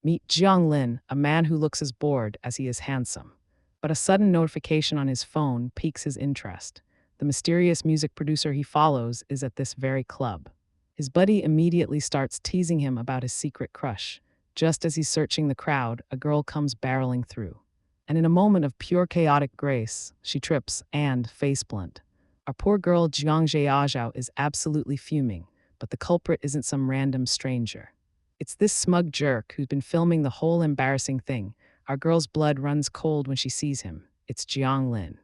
Meet Jiang Lin, a man who looks as bored as he is handsome. But a sudden notification on his phone piques his interest. The mysterious music producer he follows is at this very club. His buddy immediately starts teasing him about his secret crush. Just as he's searching the crowd, a girl comes barreling through. And in a moment of pure chaotic grace, she trips and faceplant. Our poor girl Jiang Zhaozhao is absolutely fuming, but the culprit isn't some random stranger. It's this smug jerk who's been filming the whole embarrassing thing. Our girl's blood runs cold when she sees him. It's Jiang Lin.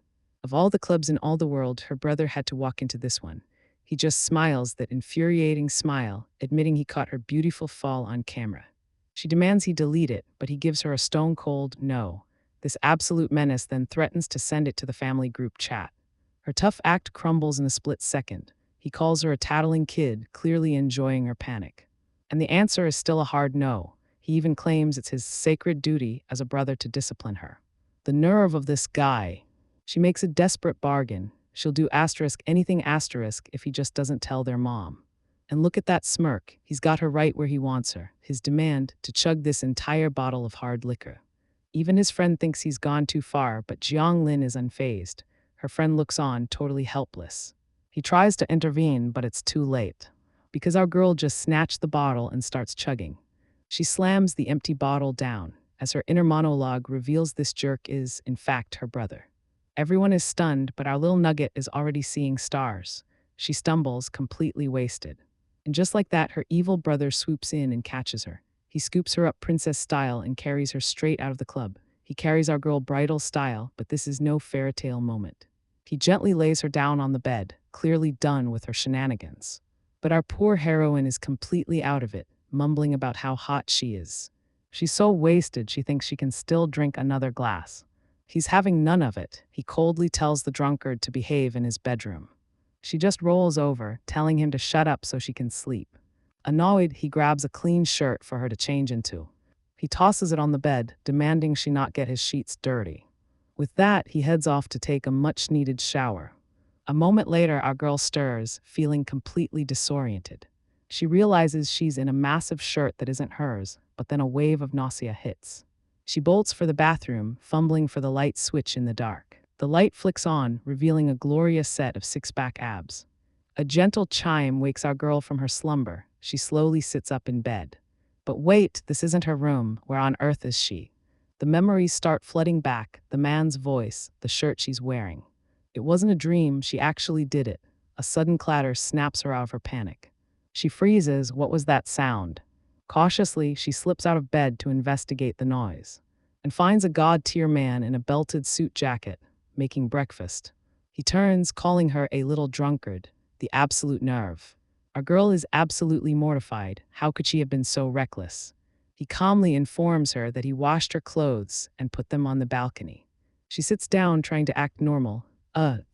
Of all the clubs in all the world, her brother had to walk into this one. He just smiles that infuriating smile, admitting he caught her beautiful fall on camera. She demands he delete it, but he gives her a stone-cold no. This absolute menace then threatens to send it to the family group chat. Her tough act crumbles in a split second. He calls her a tattling kid, clearly enjoying her panic. And the answer is still a hard no. He even claims it's his sacred duty as a brother to discipline her. The nerve of this guy. She makes a desperate bargain. She'll do anything if he just doesn't tell their mom. And look at that smirk. He's got her right where he wants her. His demand to chug this entire bottle of hard liquor. Even his friend thinks he's gone too far, but Jiang Lin is unfazed. Her friend looks on, totally helpless. He tries to intervene, but it's too late. Because our girl just snatched the bottle and starts chugging. She slams the empty bottle down, as her inner monologue reveals this jerk is, in fact, her brother. Everyone is stunned, but our little nugget is already seeing stars. She stumbles, completely wasted. And just like that, her evil brother swoops in and catches her. He scoops her up princess style and carries her straight out of the club. He carries our girl bridal style, but this is no fairy tale moment. He gently lays her down on the bed, clearly done with her shenanigans. But our poor heroine is completely out of it, mumbling about how hot she is. She's so wasted she thinks she can still drink another glass. He's having none of it. He coldly tells the drunkard to behave in his bedroom. She just rolls over, telling him to shut up so she can sleep. Annoyed, he grabs a clean shirt for her to change into. He tosses it on the bed, demanding she not get his sheets dirty. With that, he heads off to take a much-needed shower. A moment later, our girl stirs, feeling completely disoriented. She realizes she's in a massive shirt that isn't hers, but then a wave of nausea hits. She bolts for the bathroom, fumbling for the light switch in the dark. The light flicks on, revealing a glorious set of six-pack abs. A gentle chime wakes our girl from her slumber. She slowly sits up in bed. But wait, this isn't her room. Where on earth is she? The memories start flooding back, the man's voice, the shirt she's wearing. It wasn't a dream, she actually did it. A sudden clatter snaps her out of her panic. She freezes. What was that sound? Cautiously, she slips out of bed to investigate the noise, and finds a god-tier man in a belted suit jacket, making breakfast. He turns, calling her a little drunkard. The absolute nerve. Our girl is absolutely mortified. How could she have been so reckless? He calmly informs her that he washed her clothes and put them on the balcony. She sits down, trying to act normal.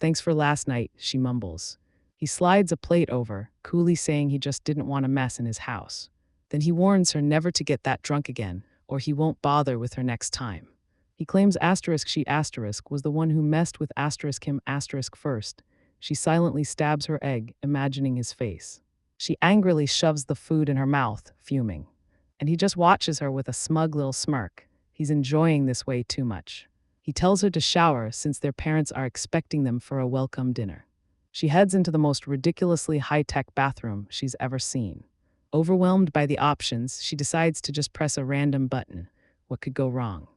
Thanks for last night, she mumbles. He slides a plate over, coolly saying he just didn't want a mess in his house. Then he warns her never to get that drunk again, or he won't bother with her next time. He claims she was the one who messed with him first. She silently stabs her egg, imagining his face. She angrily shoves the food in her mouth, fuming. And he just watches her with a smug little smirk. He's enjoying this way too much. He tells her to shower since their parents are expecting them for a welcome dinner. She heads into the most ridiculously high-tech bathroom she's ever seen. Overwhelmed by the options, she decides to just press a random button. What could go wrong?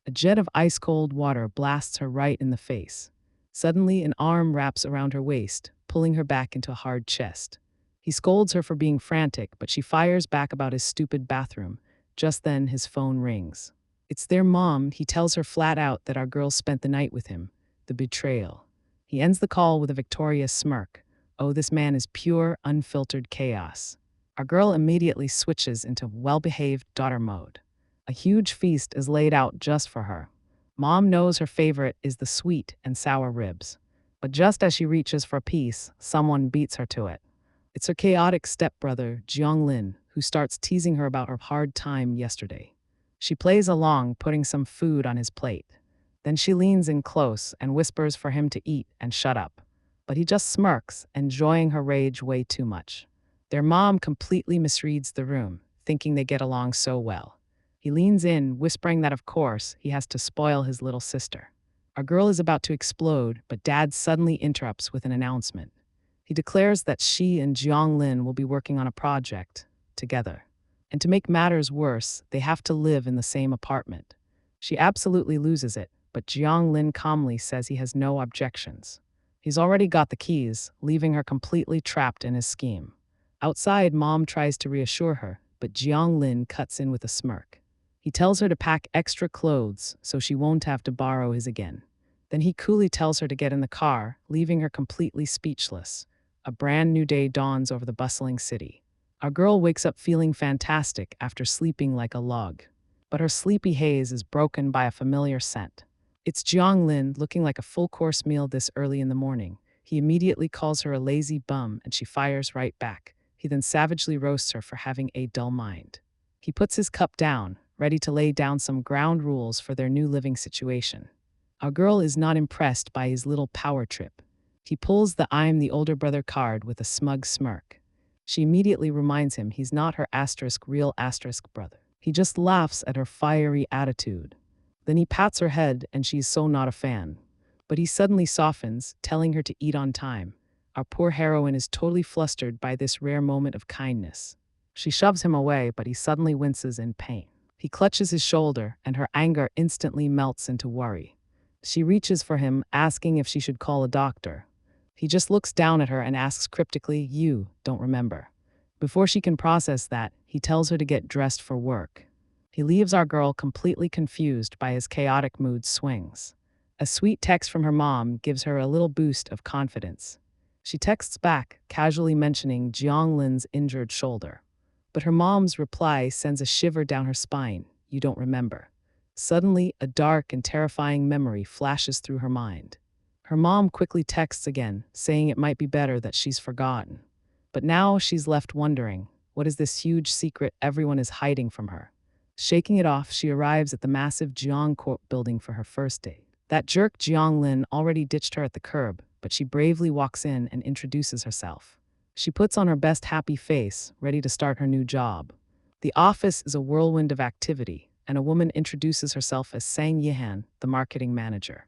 A jet of ice-cold water blasts her right in the face. Suddenly, an arm wraps around her waist, pulling her back into a hard chest. He scolds her for being frantic, but she fires back about his stupid bathroom. Just then, his phone rings. It's their mom. He tells her flat out that our girl spent the night with him. The betrayal. He ends the call with a victorious smirk. Oh, this man is pure, unfiltered chaos. Our girl immediately switches into well-behaved daughter mode. A huge feast is laid out just for her. Mom knows her favorite is the sweet and sour ribs. But just as she reaches for a piece, someone beats her to it. It's her chaotic stepbrother, Jiang Lin, who starts teasing her about her hard time yesterday. She plays along, putting some food on his plate. Then she leans in close and whispers for him to eat and shut up. But he just smirks, enjoying her rage way too much. Their mom completely misreads the room, thinking they get along so well. He leans in, whispering that of course, he has to spoil his little sister. Our girl is about to explode, but Dad suddenly interrupts with an announcement. He declares that she and Jiang Lin will be working on a project together. And to make matters worse, they have to live in the same apartment. She absolutely loses it, but Jiang Lin calmly says he has no objections. He's already got the keys, leaving her completely trapped in his scheme. Outside, Mom tries to reassure her, but Jiang Lin cuts in with a smirk. He tells her to pack extra clothes so she won't have to borrow his again. Then he coolly tells her to get in the car, leaving her completely speechless. A brand new day dawns over the bustling city. Our girl wakes up feeling fantastic after sleeping like a log. But her sleepy haze is broken by a familiar scent. It's Jiang Lin looking like a full-course meal this early in the morning. He immediately calls her a lazy bum and she fires right back. He then savagely roasts her for having a dull mind. He puts his cup down, ready to lay down some ground rules for their new living situation. Our girl is not impressed by his little power trip. He pulls the "I'm the older brother" card with a smug smirk. She immediately reminds him he's not her real brother. He just laughs at her fiery attitude. Then he pats her head and she's so not a fan. But he suddenly softens, telling her to eat on time. Our poor heroine is totally flustered by this rare moment of kindness. She shoves him away, but he suddenly winces in pain. He clutches his shoulder and her anger instantly melts into worry. She reaches for him, asking if she should call a doctor. He just looks down at her and asks cryptically, "You don't remember." Before she can process that, he tells her to get dressed for work. He leaves our girl completely confused by his chaotic mood swings. A sweet text from her mom gives her a little boost of confidence. She texts back, casually mentioning Jiang Lin's injured shoulder. But her mom's reply sends a shiver down her spine. "You don't remember." Suddenly, a dark and terrifying memory flashes through her mind. Her mom quickly texts again, saying it might be better that she's forgotten. But now she's left wondering, what is this huge secret everyone is hiding from her? Shaking it off, she arrives at the massive Jiang Court building for her first date. That jerk Jiang Lin already ditched her at the curb, but she bravely walks in and introduces herself. She puts on her best happy face, ready to start her new job. The office is a whirlwind of activity, and a woman introduces herself as Sang Yihan, the marketing manager.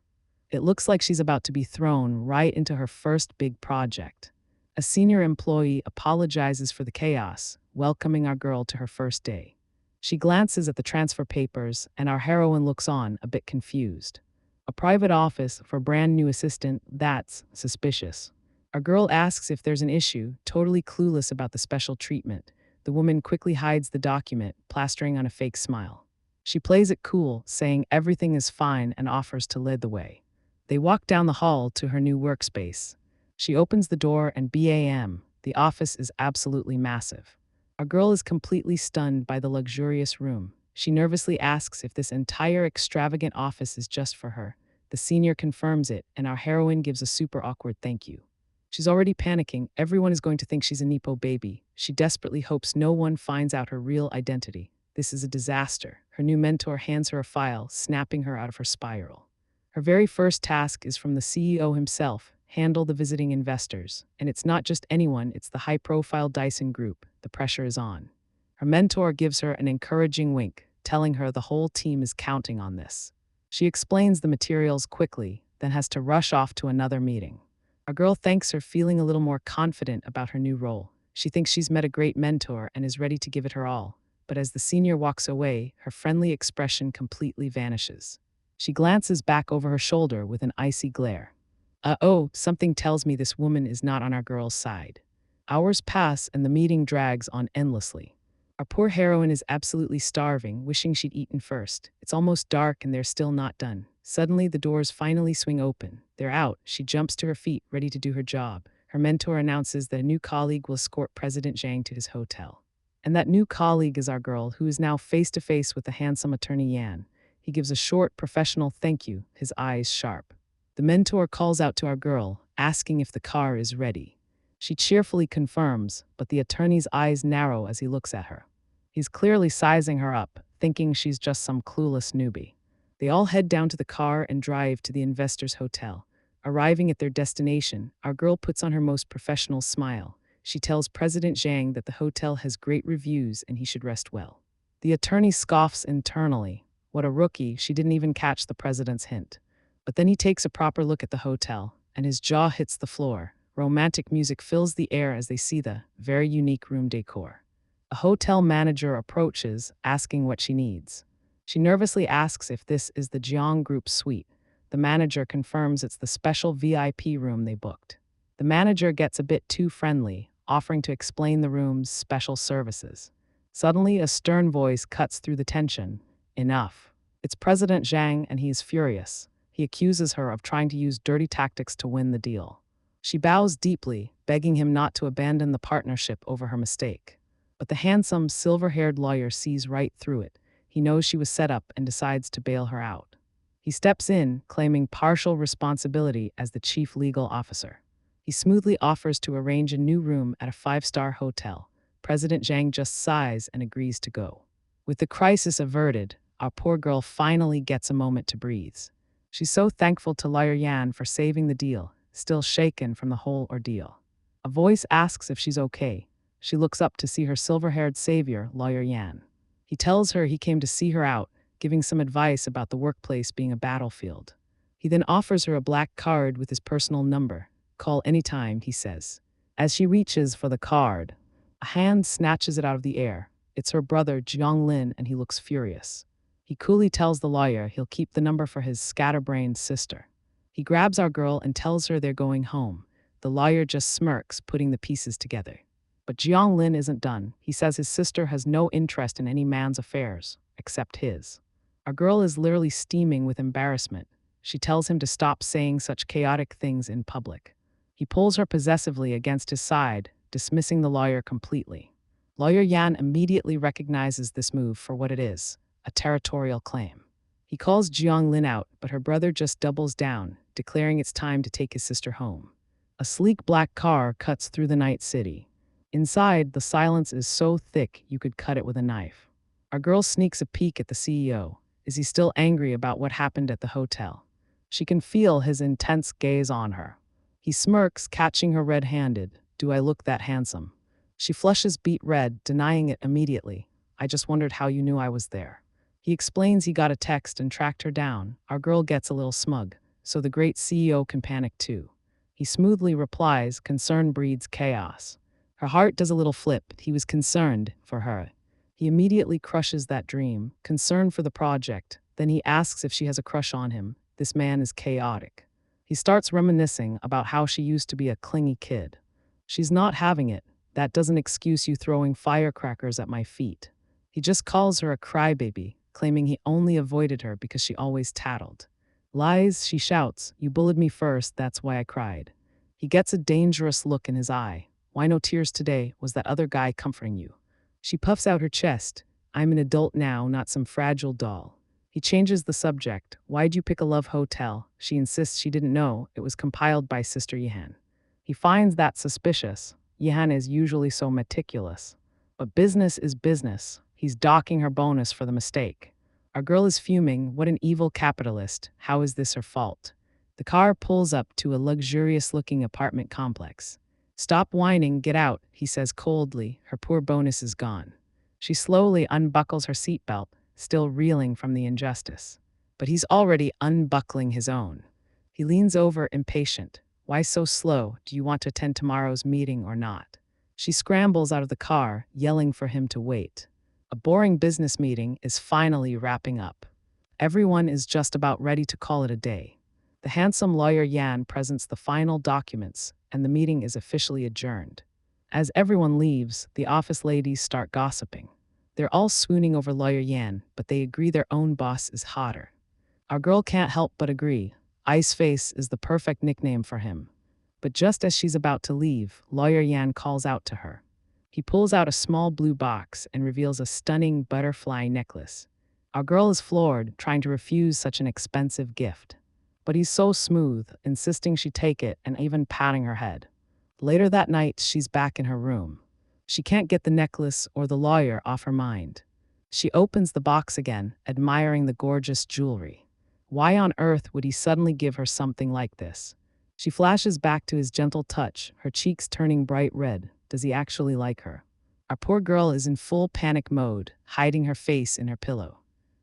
It looks like she's about to be thrown right into her first big project. A senior employee apologizes for the chaos, welcoming our girl to her first day. She glances at the transfer papers, and our heroine looks on, a bit confused. A private office for a brand new assistant, that's suspicious. Our girl asks if there's an issue, totally clueless about the special treatment. The woman quickly hides the document, plastering on a fake smile. She plays it cool, saying everything is fine and offers to lead the way. They walk down the hall to her new workspace. She opens the door and bam, the office is absolutely massive. Our girl is completely stunned by the luxurious room. She nervously asks if this entire extravagant office is just for her. The senior confirms it, and our heroine gives a super awkward thank you. She's already panicking. Everyone is going to think she's a Nepo baby. She desperately hopes no one finds out her real identity. This is a disaster. Her new mentor hands her a file, snapping her out of her spiral. Her very first task is from the CEO himself, handle the visiting investors. And it's not just anyone, it's the high-profile Dyson Group. The pressure is on. Her mentor gives her an encouraging wink, telling her the whole team is counting on this. She explains the materials quickly, then has to rush off to another meeting. Our girl thanks her, feeling a little more confident about her new role. She thinks she's met a great mentor and is ready to give it her all. But as the senior walks away, her friendly expression completely vanishes. She glances back over her shoulder with an icy glare. Something tells me this woman is not on our girl's side. Hours pass and the meeting drags on endlessly. Our poor heroine is absolutely starving, wishing she'd eaten first. It's almost dark and they're still not done. Suddenly, the doors finally swing open. They're out. She jumps to her feet, ready to do her job. Her mentor announces that a new colleague will escort President Jiang to his hotel. And that new colleague is our girl, who is now face-to-face with the handsome attorney Yan. He gives a short, professional thank you, his eyes sharp. The mentor calls out to our girl, asking if the car is ready. She cheerfully confirms, but the attorney's eyes narrow as he looks at her. He's clearly sizing her up, thinking she's just some clueless newbie. They all head down to the car and drive to the investor's hotel. Arriving at their destination, our girl puts on her most professional smile. She tells President Jiang that the hotel has great reviews and he should rest well. The attorney scoffs internally. What a rookie, she didn't even catch the president's hint. But then he takes a proper look at the hotel, and his jaw hits the floor. Romantic music fills the air as they see the very unique room decor. A hotel manager approaches, asking what she needs. She nervously asks if this is the Jiang Group suite. The manager confirms it's the special VIP room they booked. The manager gets a bit too friendly, offering to explain the room's special services. Suddenly, a stern voice cuts through the tension. Enough. It's President Zhang, and he is furious. He accuses her of trying to use dirty tactics to win the deal. She bows deeply, begging him not to abandon the partnership over her mistake. But the handsome, silver-haired lawyer sees right through it. He knows she was set up and decides to bail her out. He steps in, claiming partial responsibility as the chief legal officer. He smoothly offers to arrange a new room at a 5-star hotel. President Zhang just sighs and agrees to go. With the crisis averted, our poor girl finally gets a moment to breathe. She's so thankful to Lawyer Yan for saving the deal, still shaken from the whole ordeal. A voice asks if she's okay. She looks up to see her silver-haired savior, Lawyer Yan. He tells her he came to see her out, giving some advice about the workplace being a battlefield. He then offers her a black card with his personal number. Call anytime, he says. As she reaches for the card, a hand snatches it out of the air. It's her brother, Jiang Lin, and he looks furious. He coolly tells the lawyer he'll keep the number for his scatterbrained sister. He grabs our girl and tells her they're going home. The lawyer just smirks, putting the pieces together. But Jiang Lin isn't done. He says his sister has no interest in any man's affairs, except his. Our girl is literally steaming with embarrassment. She tells him to stop saying such chaotic things in public. He pulls her possessively against his side, dismissing the lawyer completely. Lawyer Yan immediately recognizes this move for what it is, a territorial claim. He calls Jiang Lin out, but her brother just doubles down, declaring it's time to take his sister home. A sleek black car cuts through the night city. Inside, the silence is so thick you could cut it with a knife. Our girl sneaks a peek at the CEO. Is he still angry about what happened at the hotel? She can feel his intense gaze on her. He smirks, catching her red-handed. Do I look that handsome? She flushes beet red, denying it immediately. I just wondered how you knew I was there. He explains he got a text and tracked her down. Our girl gets a little smug, so the great CEO can panic too. He smoothly replies, concern breeds chaos. Her heart does a little flip. He was concerned for her. He immediately crushes that dream, concern for the project. Then he asks if she has a crush on him. This man is chaotic. He starts reminiscing about how she used to be a clingy kid. She's not having it. That doesn't excuse you throwing firecrackers at my feet. He just calls her a crybaby, claiming he only avoided her because she always tattled. Lies, she shouts. You bullied me first, that's why I cried. He gets a dangerous look in his eye. Why no tears today? Was that other guy comforting you? She puffs out her chest. I'm an adult now, not some fragile doll. He changes the subject. Why'd you pick a love hotel? She insists she didn't know. It was compiled by Sister Yihan. He finds that suspicious. Yihan is usually so meticulous. But business is business. He's docking her bonus for the mistake. Our girl is fuming. What an evil capitalist. How is this her fault? The car pulls up to a luxurious-looking apartment complex. Stop whining, get out, he says coldly. Her poor bonus is gone. She slowly unbuckles her seatbelt, still reeling from the injustice. But he's already unbuckling his own. He leans over, impatient. Why so slow? Do you want to attend tomorrow's meeting or not? She scrambles out of the car, yelling for him to wait. A boring business meeting is finally wrapping up. Everyone is just about ready to call it a day. The handsome lawyer Yan presents the final documents, and the meeting is officially adjourned. As everyone leaves, the office ladies start gossiping. They're all swooning over Lawyer Yan, but they agree their own boss is hotter. Our girl can't help but agree. Ice Face is the perfect nickname for him. But just as she's about to leave, Lawyer Yan calls out to her. He pulls out a small blue box and reveals a stunning butterfly necklace. Our girl is floored, trying to refuse such an expensive gift. But he's so smooth, insisting she take it and even patting her head. Later that night, she's back in her room. She can't get the necklace or the lawyer off her mind. She opens the box again, admiring the gorgeous jewelry. Why on earth would he suddenly give her something like this? She flashes back to his gentle touch, her cheeks turning bright red. Does he actually like her? Our poor girl is in full panic mode, hiding her face in her pillow.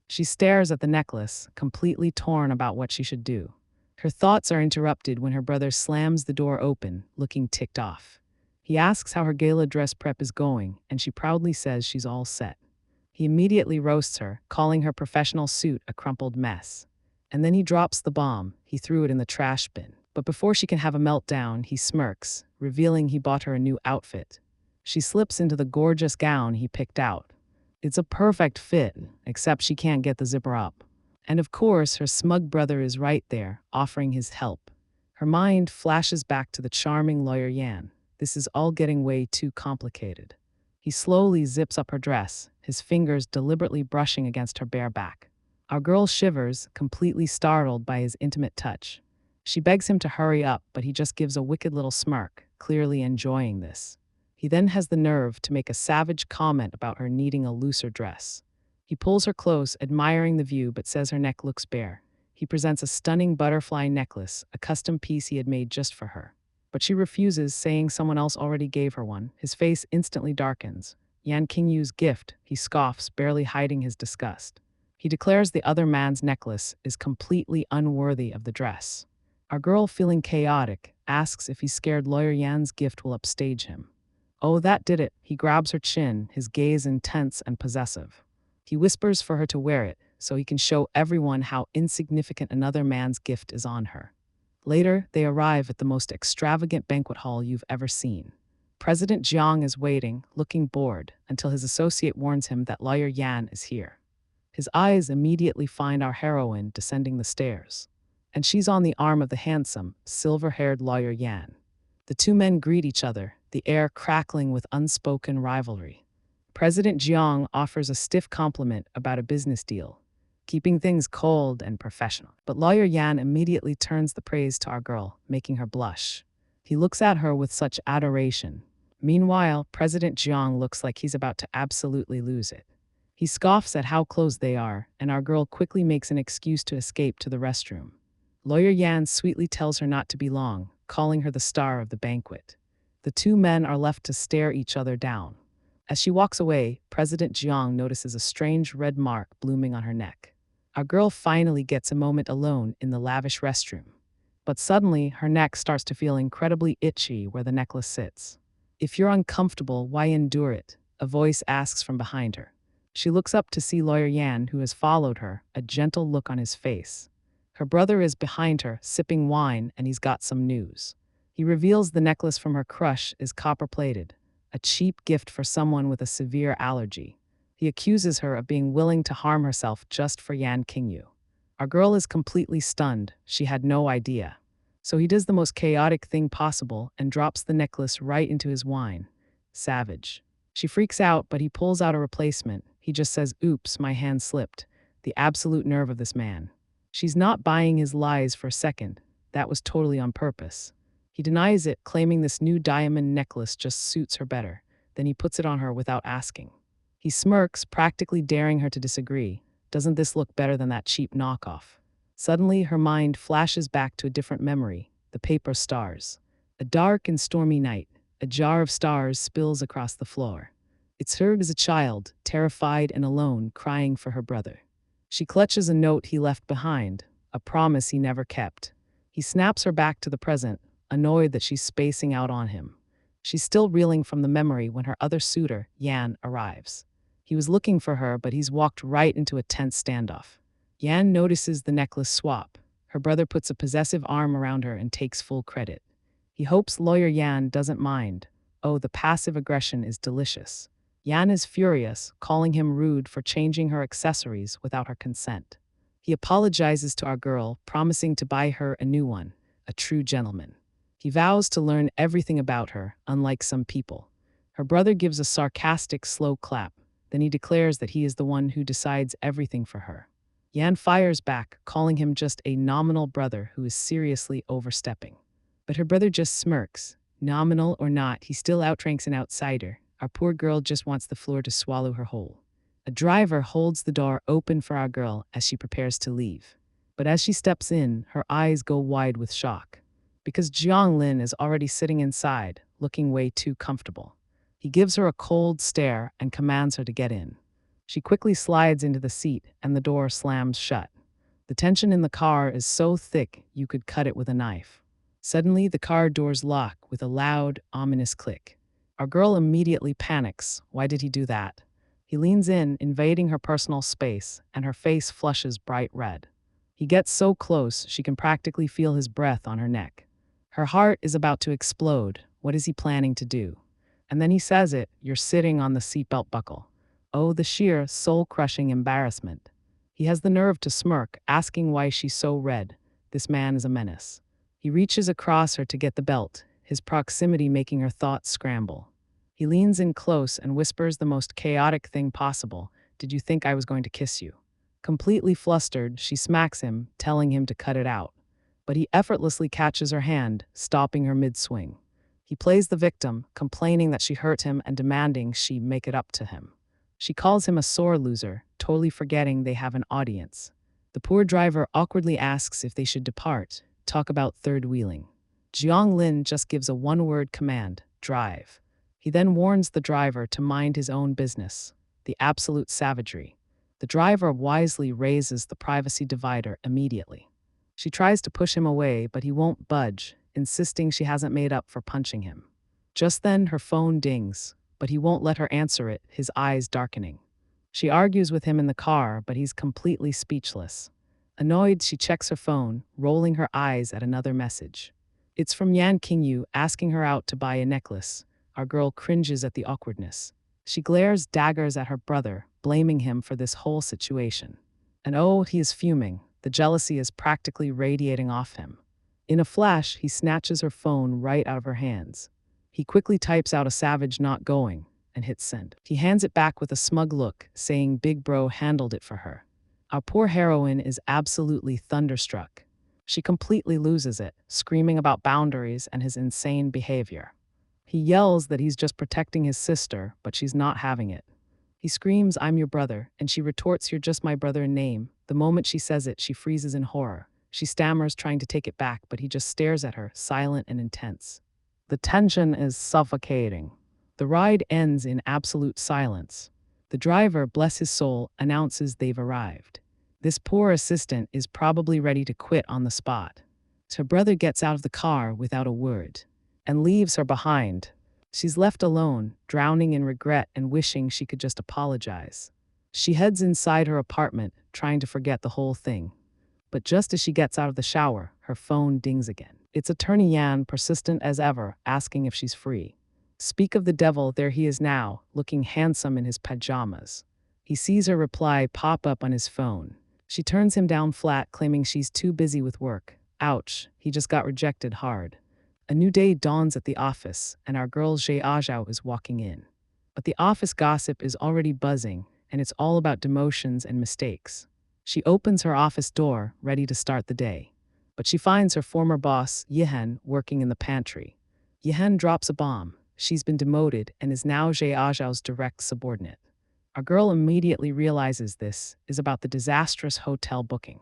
She stares at the necklace, completely torn about what she should do. Her thoughts are interrupted when her brother slams the door open, looking ticked off. He asks how her gala dress prep is going, and she proudly says she's all set. He immediately roasts her, calling her professional suit a crumpled mess. And then he drops the bomb. He threw it in the trash bin. But before she can have a meltdown, he smirks, revealing he bought her a new outfit. She slips into the gorgeous gown he picked out. It's a perfect fit, except she can't get the zipper up. And of course, her smug brother is right there, offering his help. Her mind flashes back to the charming lawyer Yan. This is all getting way too complicated. He slowly zips up her dress, his fingers deliberately brushing against her bare back. Our girl shivers, completely startled by his intimate touch. She begs him to hurry up, but he just gives a wicked little smirk, clearly enjoying this. He then has the nerve to make a savage comment about her needing a looser dress. He pulls her close, admiring the view, but says her neck looks bare. He presents a stunning butterfly necklace, a custom piece he had made just for her. But she refuses, saying someone else already gave her one. His face instantly darkens. Yan Qingyu's gift, he scoffs, barely hiding his disgust. He declares the other man's necklace is completely unworthy of the dress. Our girl, feeling chaotic, asks if he's scared lawyer Yan's gift will upstage him. Oh, that did it. He grabs her chin, his gaze intense and possessive. He whispers for her to wear it, so he can show everyone how insignificant another man's gift is on her. Later, they arrive at the most extravagant banquet hall you've ever seen. President Jiang is waiting, looking bored, until his associate warns him that lawyer Yan is here. His eyes immediately find our heroine descending the stairs. And she's on the arm of the handsome, silver-haired lawyer Yan. The two men greet each other, the air crackling with unspoken rivalry. President Jiang offers a stiff compliment about a business deal, keeping things cold and professional. But lawyer Yan immediately turns the praise to our girl, making her blush. He looks at her with such adoration. Meanwhile, President Jiang looks like he's about to absolutely lose it. He scoffs at how close they are, and our girl quickly makes an excuse to escape to the restroom. Lawyer Yan sweetly tells her not to be long, calling her the star of the banquet. The two men are left to stare each other down. As she walks away, President Jiang notices a strange red mark blooming on her neck. Our girl finally gets a moment alone in the lavish restroom. But suddenly, her neck starts to feel incredibly itchy where the necklace sits. If you're uncomfortable, why endure it? A voice asks from behind her. She looks up to see lawyer Yan, who has followed her, a gentle look on his face. Her brother is behind her, sipping wine, and he's got some news. He reveals the necklace from her crush is copper-plated, a cheap gift for someone with a severe allergy. He accuses her of being willing to harm herself just for Yan Qingyu. Our girl is completely stunned. She had no idea. So he does the most chaotic thing possible and drops the necklace right into his wine. Savage. She freaks out, but he pulls out a replacement. He just says, "Oops, my hand slipped." The absolute nerve of this man. She's not buying his lies for a second. That was totally on purpose. He denies it, claiming this new diamond necklace just suits her better. Then he puts it on her without asking. He smirks, practically daring her to disagree. Doesn't this look better than that cheap knockoff? Suddenly, her mind flashes back to a different memory, the paper stars. A dark and stormy night, a jar of stars spills across the floor. It's her as a child, terrified and alone, crying for her brother. She clutches a note he left behind, a promise he never kept. He snaps her back to the present, annoyed that she's spacing out on him. She's still reeling from the memory when her other suitor, Yan, arrives. He was looking for her, but he's walked right into a tense standoff. Yan notices the necklace swap. Her brother puts a possessive arm around her and takes full credit. He hopes lawyer Yan doesn't mind. Oh, the passive aggression is delicious. Yan is furious, calling him rude for changing her accessories without her consent. He apologizes to our girl, promising to buy her a new one, a true gentleman. He vows to learn everything about her, unlike some people. Her brother gives a sarcastic, slow clap. Then he declares that he is the one who decides everything for her. Yan fires back, calling him just a nominal brother who is seriously overstepping. But her brother just smirks. Nominal or not, he still outranks an outsider. Our poor girl just wants the floor to swallow her whole. A driver holds the door open for our girl as she prepares to leave. But as she steps in, her eyes go wide with shock. Because Jiang Lin is already sitting inside, looking way too comfortable. He gives her a cold stare and commands her to get in. She quickly slides into the seat and the door slams shut. The tension in the car is so thick you could cut it with a knife. Suddenly, the car doors lock with a loud, ominous click. Our girl immediately panics. Why did he do that? He leans in, invading her personal space, and her face flushes bright red. He gets so close she can practically feel his breath on her neck. Her heart is about to explode. What is he planning to do? And then he says it, "You're sitting on the seatbelt buckle." Oh, the sheer, soul-crushing embarrassment. He has the nerve to smirk, asking why she's so red. This man is a menace. He reaches across her to get the belt, his proximity making her thoughts scramble. He leans in close and whispers the most chaotic thing possible. "Did you think I was going to kiss you?" Completely flustered, she smacks him, telling him to cut it out. But he effortlessly catches her hand, stopping her mid-swing. He plays the victim, complaining that she hurt him and demanding she make it up to him. She calls him a sore loser, totally forgetting they have an audience. The poor driver awkwardly asks if they should depart. Talk about third-wheeling. Jiang Lin just gives a one-word command, drive. He then warns the driver to mind his own business. The absolute savagery. The driver wisely raises the privacy divider immediately. She tries to push him away, but he won't budge, insisting she hasn't made up for punching him. Just then, her phone dings, but he won't let her answer it, his eyes darkening. She argues with him in the car, but he's completely speechless. Annoyed, she checks her phone, rolling her eyes at another message. It's from Yan Qingyu, asking her out to buy a necklace. Our girl cringes at the awkwardness. She glares daggers at her brother, blaming him for this whole situation. And oh, he is fuming. The jealousy is practically radiating off him. In a flash, he snatches her phone right out of her hands. He quickly types out a savage "not going" and hits send. He hands it back with a smug look, saying Big Bro handled it for her. Our poor heroine is absolutely thunderstruck. She completely loses it, screaming about boundaries and his insane behavior. He yells that he's just protecting his sister, but she's not having it. He screams, "I'm your brother," and she retorts, "You're just my brother in name." The moment she says it, she freezes in horror. She stammers, trying to take it back, but he just stares at her, silent and intense. The tension is suffocating. The ride ends in absolute silence. The driver, bless his soul, announces they've arrived. This poor assistant is probably ready to quit on the spot. Her brother gets out of the car without a word and leaves her behind. She's left alone, drowning in regret and wishing she could just apologize. She heads inside her apartment, trying to forget the whole thing. But just as she gets out of the shower, her phone dings again. It's Attorney Yan, persistent as ever, asking if she's free. Speak of the devil, there he is now, looking handsome in his pajamas. He sees her reply pop up on his phone. She turns him down flat, claiming she's too busy with work. Ouch, he just got rejected hard. A new day dawns at the office, and our girl Jiang Zhaozhao is walking in. But the office gossip is already buzzing, and it's all about demotions and mistakes. She opens her office door, ready to start the day. But she finds her former boss, Yihan, working in the pantry. Yihan drops a bomb. She's been demoted and is now Jiang Zhaozhao's direct subordinate. Our girl immediately realizes this is about the disastrous hotel booking.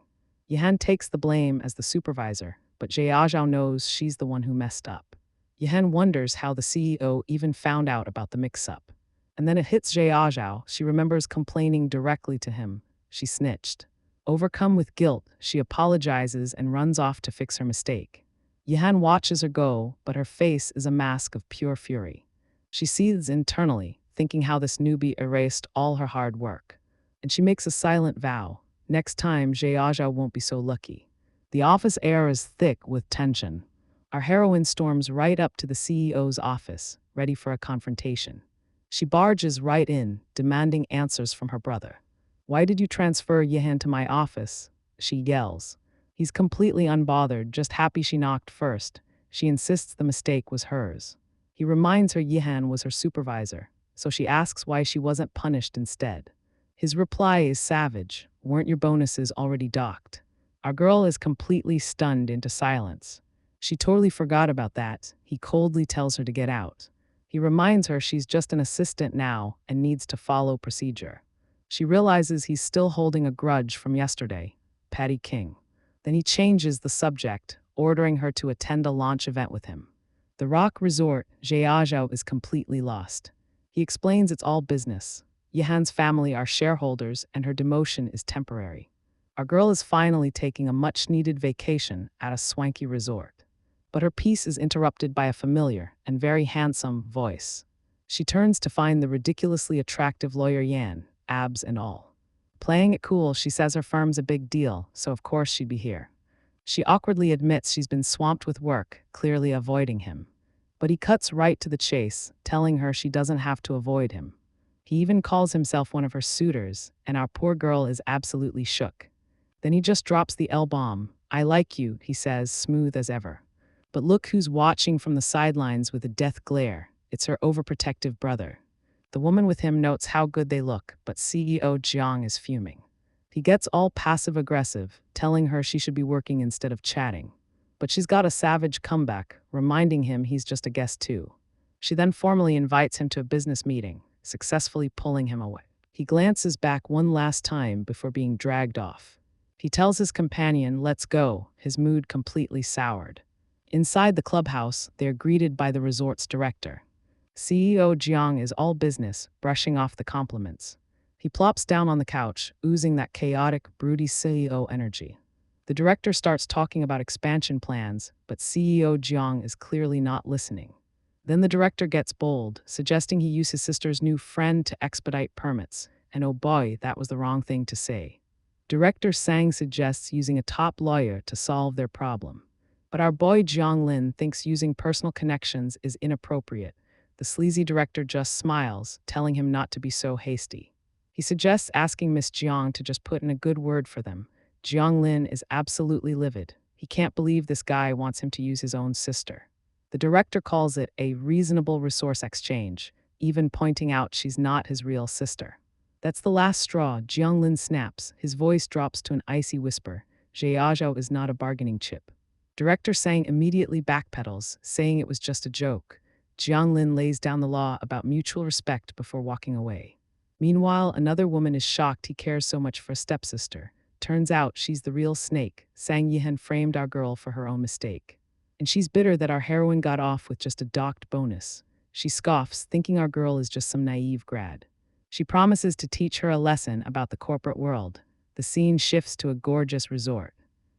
Yihan takes the blame as the supervisor, but Jiang Zhaozhao knows she's the one who messed up. Yihan wonders how the CEO even found out about the mix-up. And then it hits Jiang Zhaozhao. She remembers complaining directly to him. She snitched. Overcome with guilt, she apologizes and runs off to fix her mistake. Yihan watches her go, but her face is a mask of pure fury. She seethes internally, thinking how this newbie erased all her hard work. And she makes a silent vow. Next time, Jiang Zhaozhao won't be so lucky. The office air is thick with tension. Our heroine storms right up to the CEO's office, ready for a confrontation. She barges right in, demanding answers from her brother. "Why did you transfer Yihan to my office?" she yells. He's completely unbothered, just happy she knocked first. She insists the mistake was hers. He reminds her Yihan was her supervisor, so she asks why she wasn't punished instead. His reply is savage. "Weren't your bonuses already docked?" Our girl is completely stunned into silence. She totally forgot about that. He coldly tells her to get out. He reminds her she's just an assistant now and needs to follow procedure. She realizes he's still holding a grudge from yesterday. Patty King. Then he changes the subject, ordering her to attend a launch event with him. The Rock Resort, Jiang Zhaozhao is completely lost. He explains it's all business. Yehan's family are shareholders and her demotion is temporary. Our girl is finally taking a much-needed vacation at a swanky resort. But her peace is interrupted by a familiar and very handsome voice. She turns to find the ridiculously attractive lawyer Yan, abs and all. Playing it cool, she says her firm's a big deal, so of course she'd be here. She awkwardly admits she's been swamped with work, clearly avoiding him. But he cuts right to the chase, telling her she doesn't have to avoid him. He even calls himself one of her suitors, and our poor girl is absolutely shook. Then he just drops the L-bomb. I like you, he says, smooth as ever. But look who's watching from the sidelines with a death glare. It's her overprotective brother. The woman with him notes how good they look, but CEO Jiang is fuming. He gets all passive-aggressive, telling her she should be working instead of chatting. But she's got a savage comeback, reminding him he's just a guest too. She then formally invites him to a business meeting, successfully pulling him away. He glances back one last time before being dragged off. He tells his companion, let's go, his mood completely soured. Inside the clubhouse, they are greeted by the resort's director. CEO Jiang is all business, brushing off the compliments. He plops down on the couch, oozing that chaotic, broody CEO energy. The director starts talking about expansion plans, but CEO Jiang is clearly not listening. Then the director gets bold, suggesting he use his sister's new friend to expedite permits, and oh boy, that was the wrong thing to say. Director Sang suggests using a top lawyer to solve their problem. But our boy Jiang Lin thinks using personal connections is inappropriate. The sleazy director just smiles, telling him not to be so hasty. He suggests asking Miss Jiang to just put in a good word for them. Jiang Lin is absolutely livid. He can't believe this guy wants him to use his own sister. The director calls it a reasonable resource exchange, even pointing out she's not his real sister. That's the last straw. Jiang Lin snaps. His voice drops to an icy whisper. Zhaozhao is not a bargaining chip. Director Sang immediately backpedals, saying it was just a joke. Jiang Lin lays down the law about mutual respect before walking away. Meanwhile, another woman is shocked he cares so much for a stepsister. Turns out she's the real snake. Sang Yihan framed our girl for her own mistake. And she's bitter that our heroine got off with just a docked bonus. She scoffs, thinking our girl is just some naive grad. She promises to teach her a lesson about the corporate world. The scene shifts to a gorgeous resort.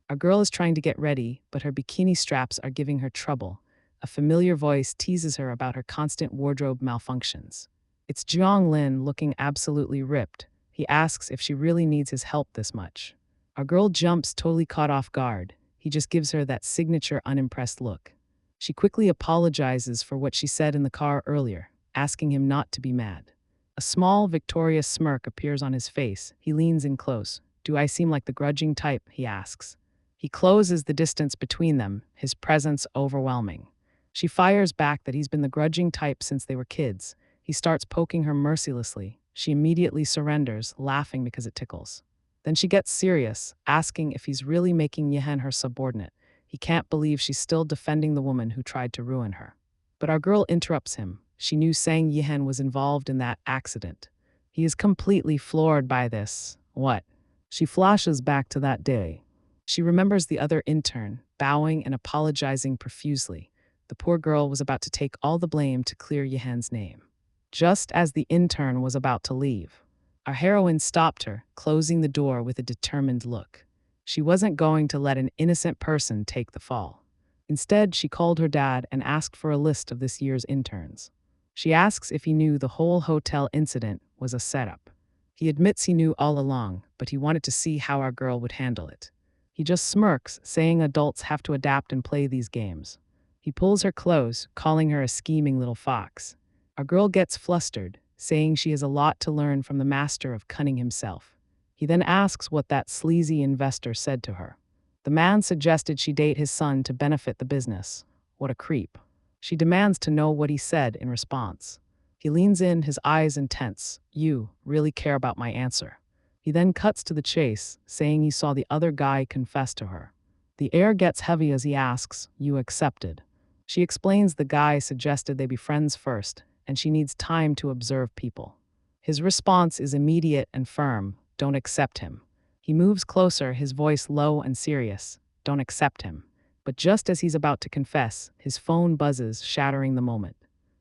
Our girl is trying to get ready, but her bikini straps are giving her trouble. A familiar voice teases her about her constant wardrobe malfunctions. It's Jiang Lin looking absolutely ripped. He asks if she really needs his help this much. Our girl jumps, totally caught off guard. He just gives her that signature unimpressed look. She quickly apologizes for what she said in the car earlier, asking him not to be mad. A small, victorious smirk appears on his face. He leans in close. Do I seem like the grudging type? He asks. He closes the distance between them, his presence overwhelming. She fires back that he's been the grudging type since they were kids. He starts poking her mercilessly. She immediately surrenders, laughing because it tickles. Then she gets serious, asking if he's really making Yihan her subordinate. He can't believe she's still defending the woman who tried to ruin her. But our girl interrupts him. She knew Sang Yihan was involved in that accident. He is completely floored by this. What? She flashes back to that day. She remembers the other intern, bowing and apologizing profusely. The poor girl was about to take all the blame to clear Yihan's name. Just as the intern was about to leave, our heroine stopped her, closing the door with a determined look. She wasn't going to let an innocent person take the fall. Instead, she called her dad and asked for a list of this year's interns. She asks if he knew the whole hotel incident was a setup. He admits he knew all along, but he wanted to see how our girl would handle it. He just smirks, saying adults have to adapt and play these games. He pulls her close, calling her a scheming little fox. Our girl gets flustered, saying she has a lot to learn from the master of cunning himself. He then asks what that sleazy investor said to her. The man suggested she date his son to benefit the business. What a creep. She demands to know what he said in response. He leans in, his eyes intense. You really care about my answer. He then cuts to the chase, saying he saw the other guy confess to her. The air gets heavy as he asks, you accepted. She explains the guy suggested they be friends first, and she needs time to observe people. His response is immediate and firm, don't accept him. He moves closer, his voice low and serious, don't accept him. But just as he's about to confess, his phone buzzes, shattering the moment.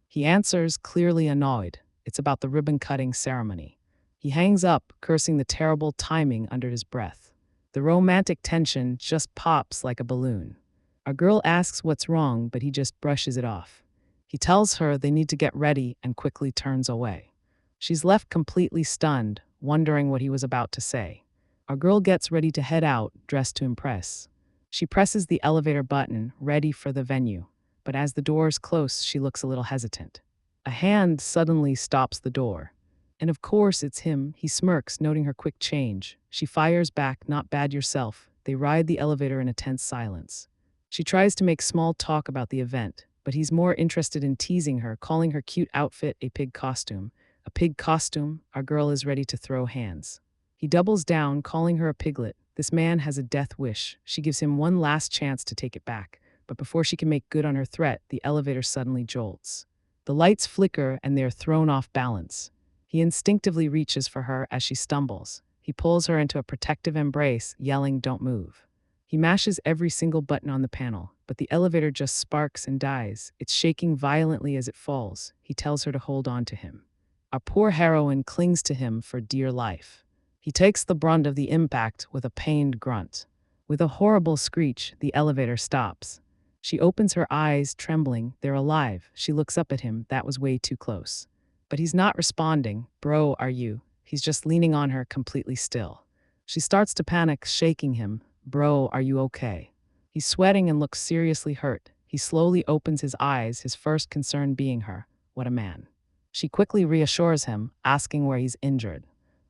He answers, clearly annoyed. It's about the ribbon-cutting ceremony. He hangs up, cursing the terrible timing under his breath. The romantic tension just pops like a balloon. Our girl asks what's wrong, but he just brushes it off. He tells her they need to get ready and quickly turns away. She's left completely stunned, wondering what he was about to say. Our girl gets ready to head out, dressed to impress. She presses the elevator button, ready for the venue. But as the doors close, she looks a little hesitant. A hand suddenly stops the door. And of course, it's him. He smirks, noting her quick change. She fires back, "Not bad yourself." They ride the elevator in a tense silence. She tries to make small talk about the event, but he's more interested in teasing her, calling her cute outfit a pig costume. A pig costume? Our girl is ready to throw hands. He doubles down, calling her a piglet. This man has a death wish. She gives him one last chance to take it back. But before she can make good on her threat, the elevator suddenly jolts. The lights flicker and they are thrown off balance. He instinctively reaches for her as she stumbles. He pulls her into a protective embrace, yelling, "Don't move." He mashes every single button on the panel, but the elevator just sparks and dies. It's shaking violently as it falls. He tells her to hold on to him. Our poor heroine clings to him for dear life. He takes the brunt of the impact with a pained grunt. With a horrible screech, the elevator stops. She opens her eyes, trembling. They're alive. She looks up at him. That was way too close. But he's not responding. "Bro, are you?" He's just leaning on her, completely still. She starts to panic, shaking him. "Bro, are you okay?" He's sweating and looks seriously hurt. He slowly opens his eyes, his first concern being her. What a man. She quickly reassures him, asking where he's injured.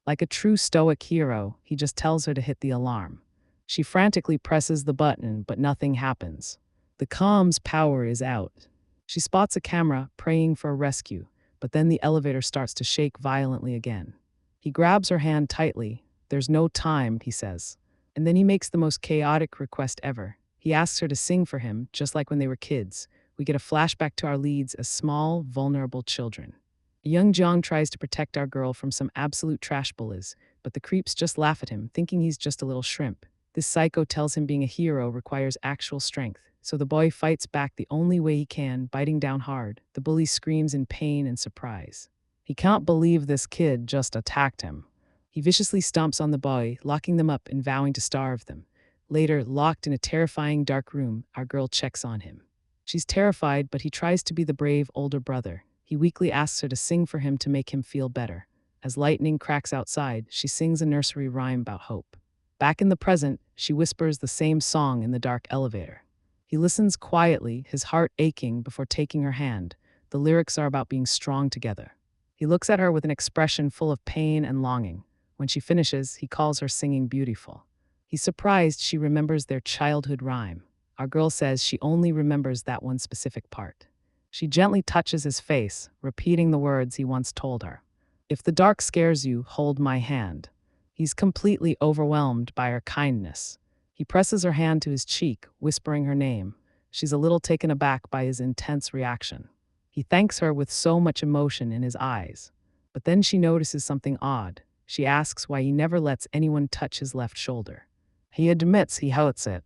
Like a true stoic hero, he just tells her to hit the alarm. She frantically presses the button, but nothing happens. The comm's power is out. She spots a camera, praying for a rescue, but then the elevator starts to shake violently again. He grabs her hand tightly. "There's no time," he says. And then he makes the most chaotic request ever. He asks her to sing for him, just like when they were kids. We get a flashback to our leads as small, vulnerable children. Young Jiang tries to protect our girl from some absolute trash bullies, but the creeps just laugh at him, thinking he's just a little shrimp. This psycho tells him being a hero requires actual strength, so the boy fights back the only way he can, biting down hard. The bully screams in pain and surprise. He can't believe this kid just attacked him. He viciously stomps on the boy, locking them up and vowing to starve them. Later, locked in a terrifying dark room, our girl checks on him. She's terrified, but he tries to be the brave older brother. He weakly asks her to sing for him to make him feel better. As lightning cracks outside, she sings a nursery rhyme about hope. Back in the present, she whispers the same song in the dark elevator. He listens quietly, his heart aching, before taking her hand. The lyrics are about being strong together. He looks at her with an expression full of pain and longing. When she finishes, he calls her singing beautiful. He's surprised she remembers their childhood rhyme. Our girl says she only remembers that one specific part. She gently touches his face, repeating the words he once told her. "If the dark scares you, hold my hand." He's completely overwhelmed by her kindness. He presses her hand to his cheek, whispering her name. She's a little taken aback by his intense reaction. He thanks her with so much emotion in his eyes. But then she notices something odd. She asks why he never lets anyone touch his left shoulder. He admits he hates it,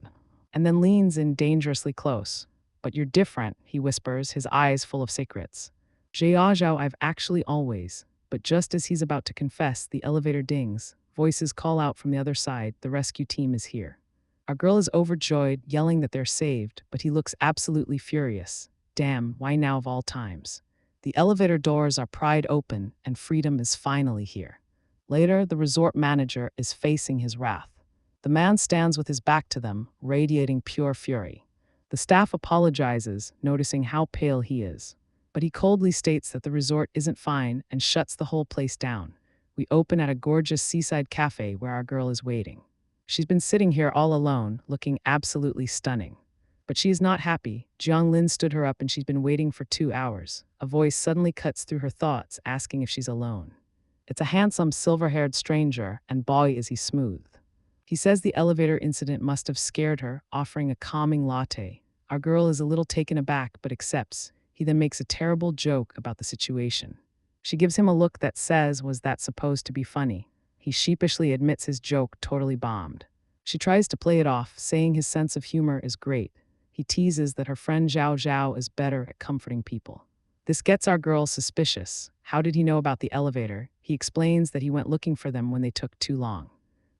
and then leans in dangerously close. "But you're different," he whispers, his eyes full of secrets. "Jiang Zhaozhao, I've actually always." But just as he's about to confess, the elevator dings. Voices call out from the other side, "The rescue team is here." Our girl is overjoyed, yelling that they're saved, but he looks absolutely furious. Damn, why now of all times? The elevator doors are pried open, and freedom is finally here. Later, the resort manager is facing his wrath. The man stands with his back to them, radiating pure fury. The staff apologizes, noticing how pale he is. But he coldly states that the resort isn't fine and shuts the whole place down. We open at a gorgeous seaside cafe where our girl is waiting. She's been sitting here all alone, looking absolutely stunning. But she is not happy. Jiang Lin stood her up and she's been waiting for 2 hours. A voice suddenly cuts through her thoughts, asking if she's alone. It's a handsome, silver-haired stranger, and boy is he smooth. He says the elevator incident must have scared her, offering a calming latte. Our girl is a little taken aback, but accepts. He then makes a terrible joke about the situation. She gives him a look that says, "Was that supposed to be funny?" He sheepishly admits his joke totally bombed. She tries to play it off, saying his sense of humor is great. He teases that her friend Zhao Zhao is better at comforting people. This gets our girl suspicious. How did he know about the elevator? He explains that he went looking for them when they took too long.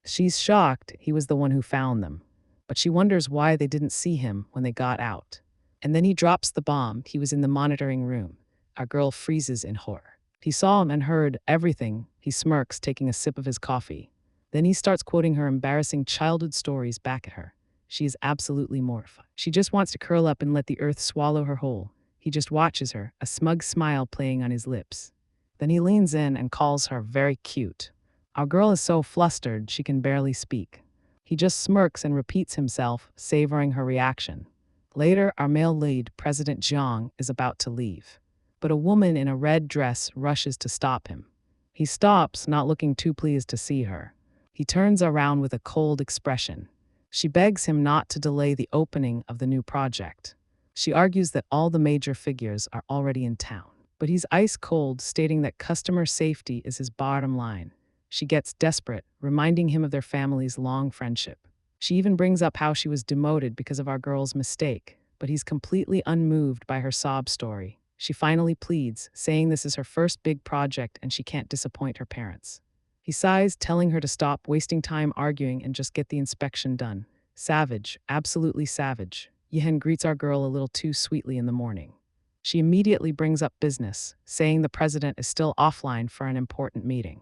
She's shocked he was the one who found them, but she wonders why they didn't see him when they got out. And then he drops the bomb. He was in the monitoring room. Our girl freezes in horror. He saw him and heard everything. He smirks, taking a sip of his coffee. Then he starts quoting her embarrassing childhood stories back at her. She is absolutely mortified. She just wants to curl up and let the earth swallow her whole. He just watches her, a smug smile playing on his lips. Then he leans in and calls her very cute. Our girl is so flustered she can barely speak. He just smirks and repeats himself, savoring her reaction. Later, our male lead, President Jiang, is about to leave. But a woman in a red dress rushes to stop him. He stops, not looking too pleased to see her. He turns around with a cold expression. She begs him not to delay the opening of the new project. She argues that all the major figures are already in town. But he's ice cold, stating that customer safety is his bottom line. She gets desperate, reminding him of their family's long friendship. She even brings up how she was demoted because of our girl's mistake, but he's completely unmoved by her sob story. She finally pleads, saying this is her first big project and she can't disappoint her parents. He sighs, telling her to stop wasting time arguing and just get the inspection done. Savage, absolutely savage. Yihen greets our girl a little too sweetly in the morning. She immediately brings up business, saying the president is still offline for an important meeting.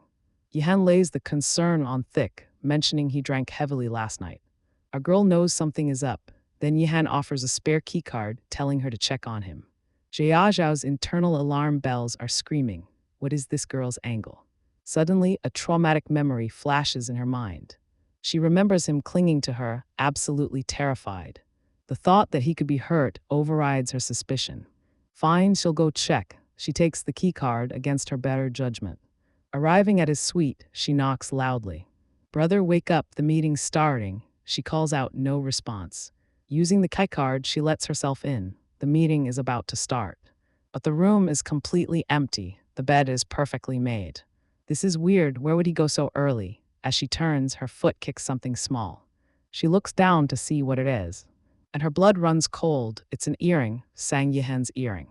Yihen lays the concern on thick, mentioning he drank heavily last night. Our girl knows something is up. Then Yihen offers a spare keycard, telling her to check on him. Jiang Zhaozhao's internal alarm bells are screaming. What is this girl's angle? Suddenly, a traumatic memory flashes in her mind. She remembers him clinging to her, absolutely terrified. The thought that he could be hurt overrides her suspicion. Fine, she'll go check. She takes the keycard against her better judgment. Arriving at his suite, she knocks loudly. Brother, wake up, the meeting's starting. She calls out, no response. Using the keycard, she lets herself in. The meeting is about to start. But the room is completely empty. The bed is perfectly made. This is weird. Where would he go so early? As she turns, her foot kicks something small. She looks down to see what it is. And her blood runs cold. It's an earring, Sang Yihen's earring.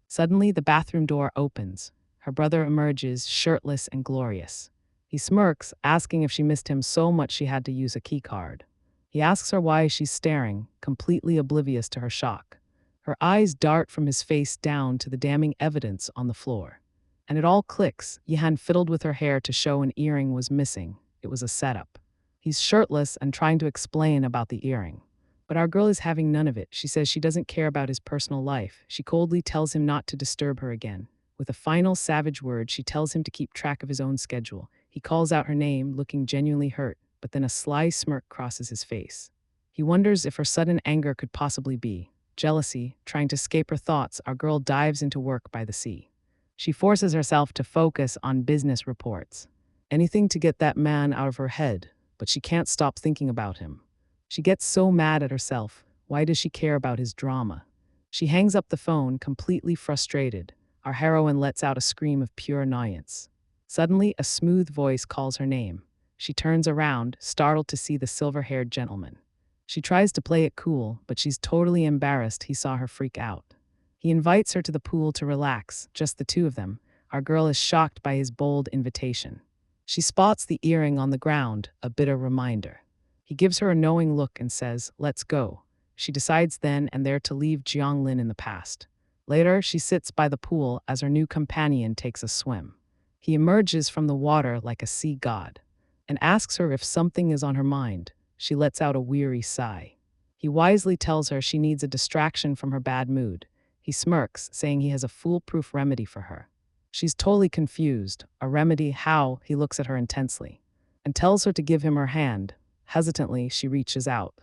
Suddenly, the bathroom door opens. Her brother emerges, shirtless and glorious. He smirks, asking if she missed him so much she had to use a keycard. He asks her why she's staring, completely oblivious to her shock. Her eyes dart from his face down to the damning evidence on the floor. And it all clicks. Yihen fiddled with her hair to show an earring was missing. It was a setup. He's shirtless and trying to explain about the earring. But our girl is having none of it. She says she doesn't care about his personal life. She coldly tells him not to disturb her again. With a final savage word, she tells him to keep track of his own schedule. He calls out her name, looking genuinely hurt, but then a sly smirk crosses his face. He wonders if her sudden anger could possibly be jealousy. Trying to escape her thoughts, our girl dives into work by the sea. She forces herself to focus on business reports. Anything to get that man out of her head, but she can't stop thinking about him. She gets so mad at herself. Why does she care about his drama? She hangs up the phone, completely frustrated. Our heroine lets out a scream of pure annoyance. Suddenly, a smooth voice calls her name. She turns around, startled to see the silver-haired gentleman. She tries to play it cool, but she's totally embarrassed he saw her freak out. He invites her to the pool to relax, just the two of them. Our girl is shocked by his bold invitation. She spots the earring on the ground, a bitter reminder. He gives her a knowing look and says, let's go. She decides then and there to leave Jiang Lin in the past. Later, she sits by the pool as her new companion takes a swim. He emerges from the water like a sea god and asks her if something is on her mind. She lets out a weary sigh. He wisely tells her she needs a distraction from her bad mood. He smirks, saying he has a foolproof remedy for her. She's totally confused. A remedy? How? He looks at her intensely and tells her to give him her hand. Hesitantly, she reaches out.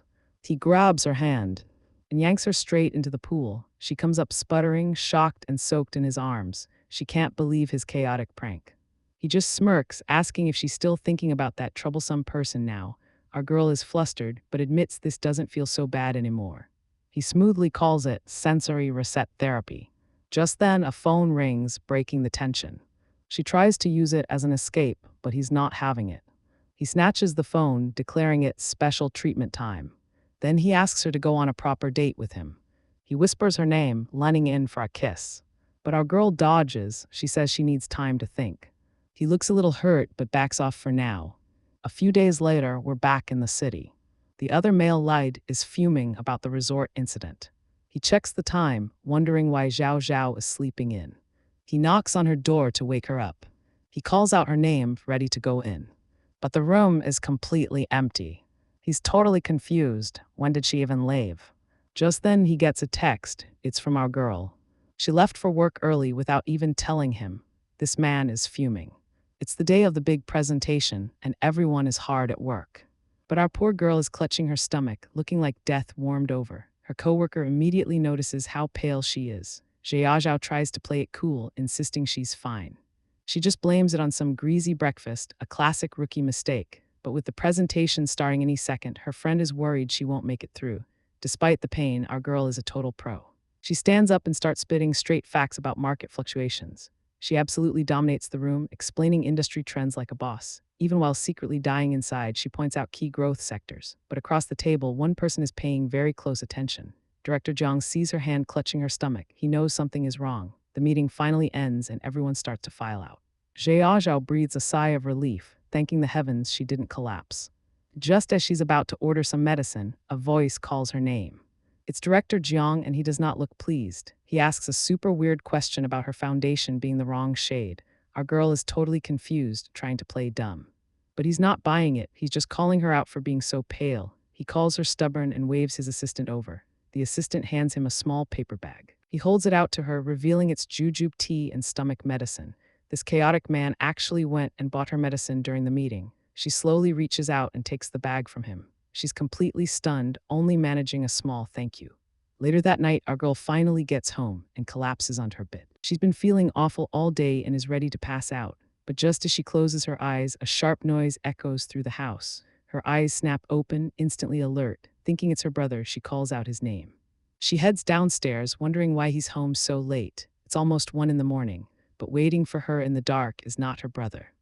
He grabs her hand and yanks her straight into the pool. She comes up sputtering, shocked and soaked in his arms. She can't believe his chaotic prank. He just smirks, asking if she's still thinking about that troublesome person now. Our girl is flustered, but admits this doesn't feel so bad anymore. He smoothly calls it sensory reset therapy. Just then, a phone rings, breaking the tension. She tries to use it as an escape, but he's not having it. He snatches the phone, declaring it special treatment time. Then he asks her to go on a proper date with him. He whispers her name, lining in for a kiss. But our girl dodges. She says she needs time to think. He looks a little hurt but backs off for now. A few days later, we're back in the city. The other male lead is fuming about the resort incident. He checks the time, wondering why Zhao Zhao is sleeping in. He knocks on her door to wake her up. He calls out her name, ready to go in. But the room is completely empty. He's totally confused. When did she even leave? Just then he gets a text. It's from our girl. She left for work early without even telling him. This man is fuming. It's the day of the big presentation, and everyone is hard at work. But our poor girl is clutching her stomach, looking like death warmed over. Her coworker immediately notices how pale she is. Zhaozhao tries to play it cool, insisting she's fine. She just blames it on some greasy breakfast, a classic rookie mistake. But with the presentation starting any second, her friend is worried she won't make it through. Despite the pain, our girl is a total pro. She stands up and starts spitting straight facts about market fluctuations. She absolutely dominates the room, explaining industry trends like a boss. Even while secretly dying inside, she points out key growth sectors. But across the table, one person is paying very close attention. Director Jiang sees her hand clutching her stomach. He knows something is wrong. The meeting finally ends and everyone starts to file out. Zhaozhao breathes a sigh of relief, thanking the heavens she didn't collapse. Just as she's about to order some medicine, a voice calls her name. It's Director Jiang, and he does not look pleased. He asks a super weird question about her foundation being the wrong shade. Our girl is totally confused, trying to play dumb. But he's not buying it. He's just calling her out for being so pale. He calls her stubborn and waves his assistant over. The assistant hands him a small paper bag. He holds it out to her, revealing it's jujube tea and stomach medicine. This chaotic man actually went and bought her medicine during the meeting. She slowly reaches out and takes the bag from him. She's completely stunned, only managing a small thank you. Later that night, our girl finally gets home and collapses onto her bed. She's been feeling awful all day and is ready to pass out. But just as she closes her eyes, a sharp noise echoes through the house. Her eyes snap open, instantly alert. Thinking it's her brother, she calls out his name. She heads downstairs, wondering why he's home so late. It's almost 1 a.m, but waiting for her in the dark is not her brother.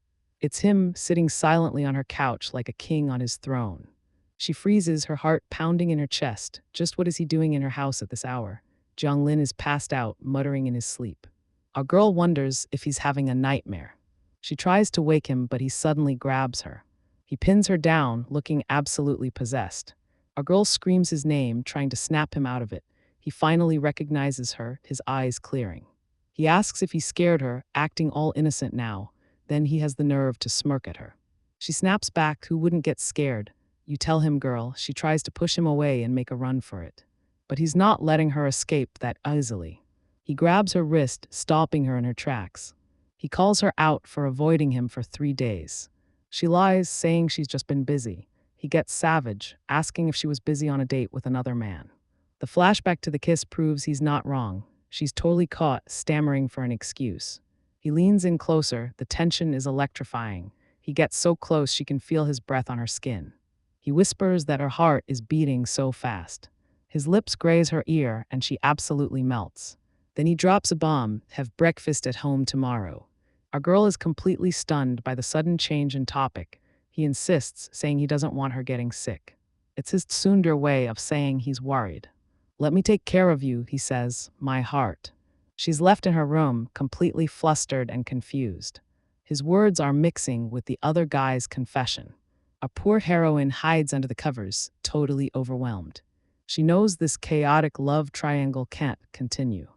It's him, sitting silently on her couch like a king on his throne. She freezes, her heart pounding in her chest. Just what is he doing in her house at this hour? Jiang Lin is passed out, muttering in his sleep. Our girl wonders if he's having a nightmare. She tries to wake him, but he suddenly grabs her. He pins her down, looking absolutely possessed. Our girl screams his name, trying to snap him out of it. He finally recognizes her, his eyes clearing. He asks if he scared her, acting all innocent now. Then he has the nerve to smirk at her. She snaps back, who wouldn't get scared? You tell him, girl. She tries to push him away and make a run for it. But he's not letting her escape that easily. He grabs her wrist, stopping her in her tracks. He calls her out for avoiding him for 3 days. She lies, saying she's just been busy. He gets savage, asking if she was busy on a date with another man. The flashback to the kiss proves he's not wrong. She's totally caught, stammering for an excuse. He leans in closer. The tension is electrifying. He gets so close she can feel his breath on her skin. He whispers that her heart is beating so fast. His lips graze her ear, and she absolutely melts. Then he drops a bomb, have breakfast at home tomorrow. Our girl is completely stunned by the sudden change in topic. He insists, saying he doesn't want her getting sick. It's his tsundere way of saying he's worried. Let me take care of you, he says, my heart. She's left in her room, completely flustered and confused. His words are mixing with the other guy's confession. Our poor heroine hides under the covers, totally overwhelmed. She knows this chaotic love triangle can't continue.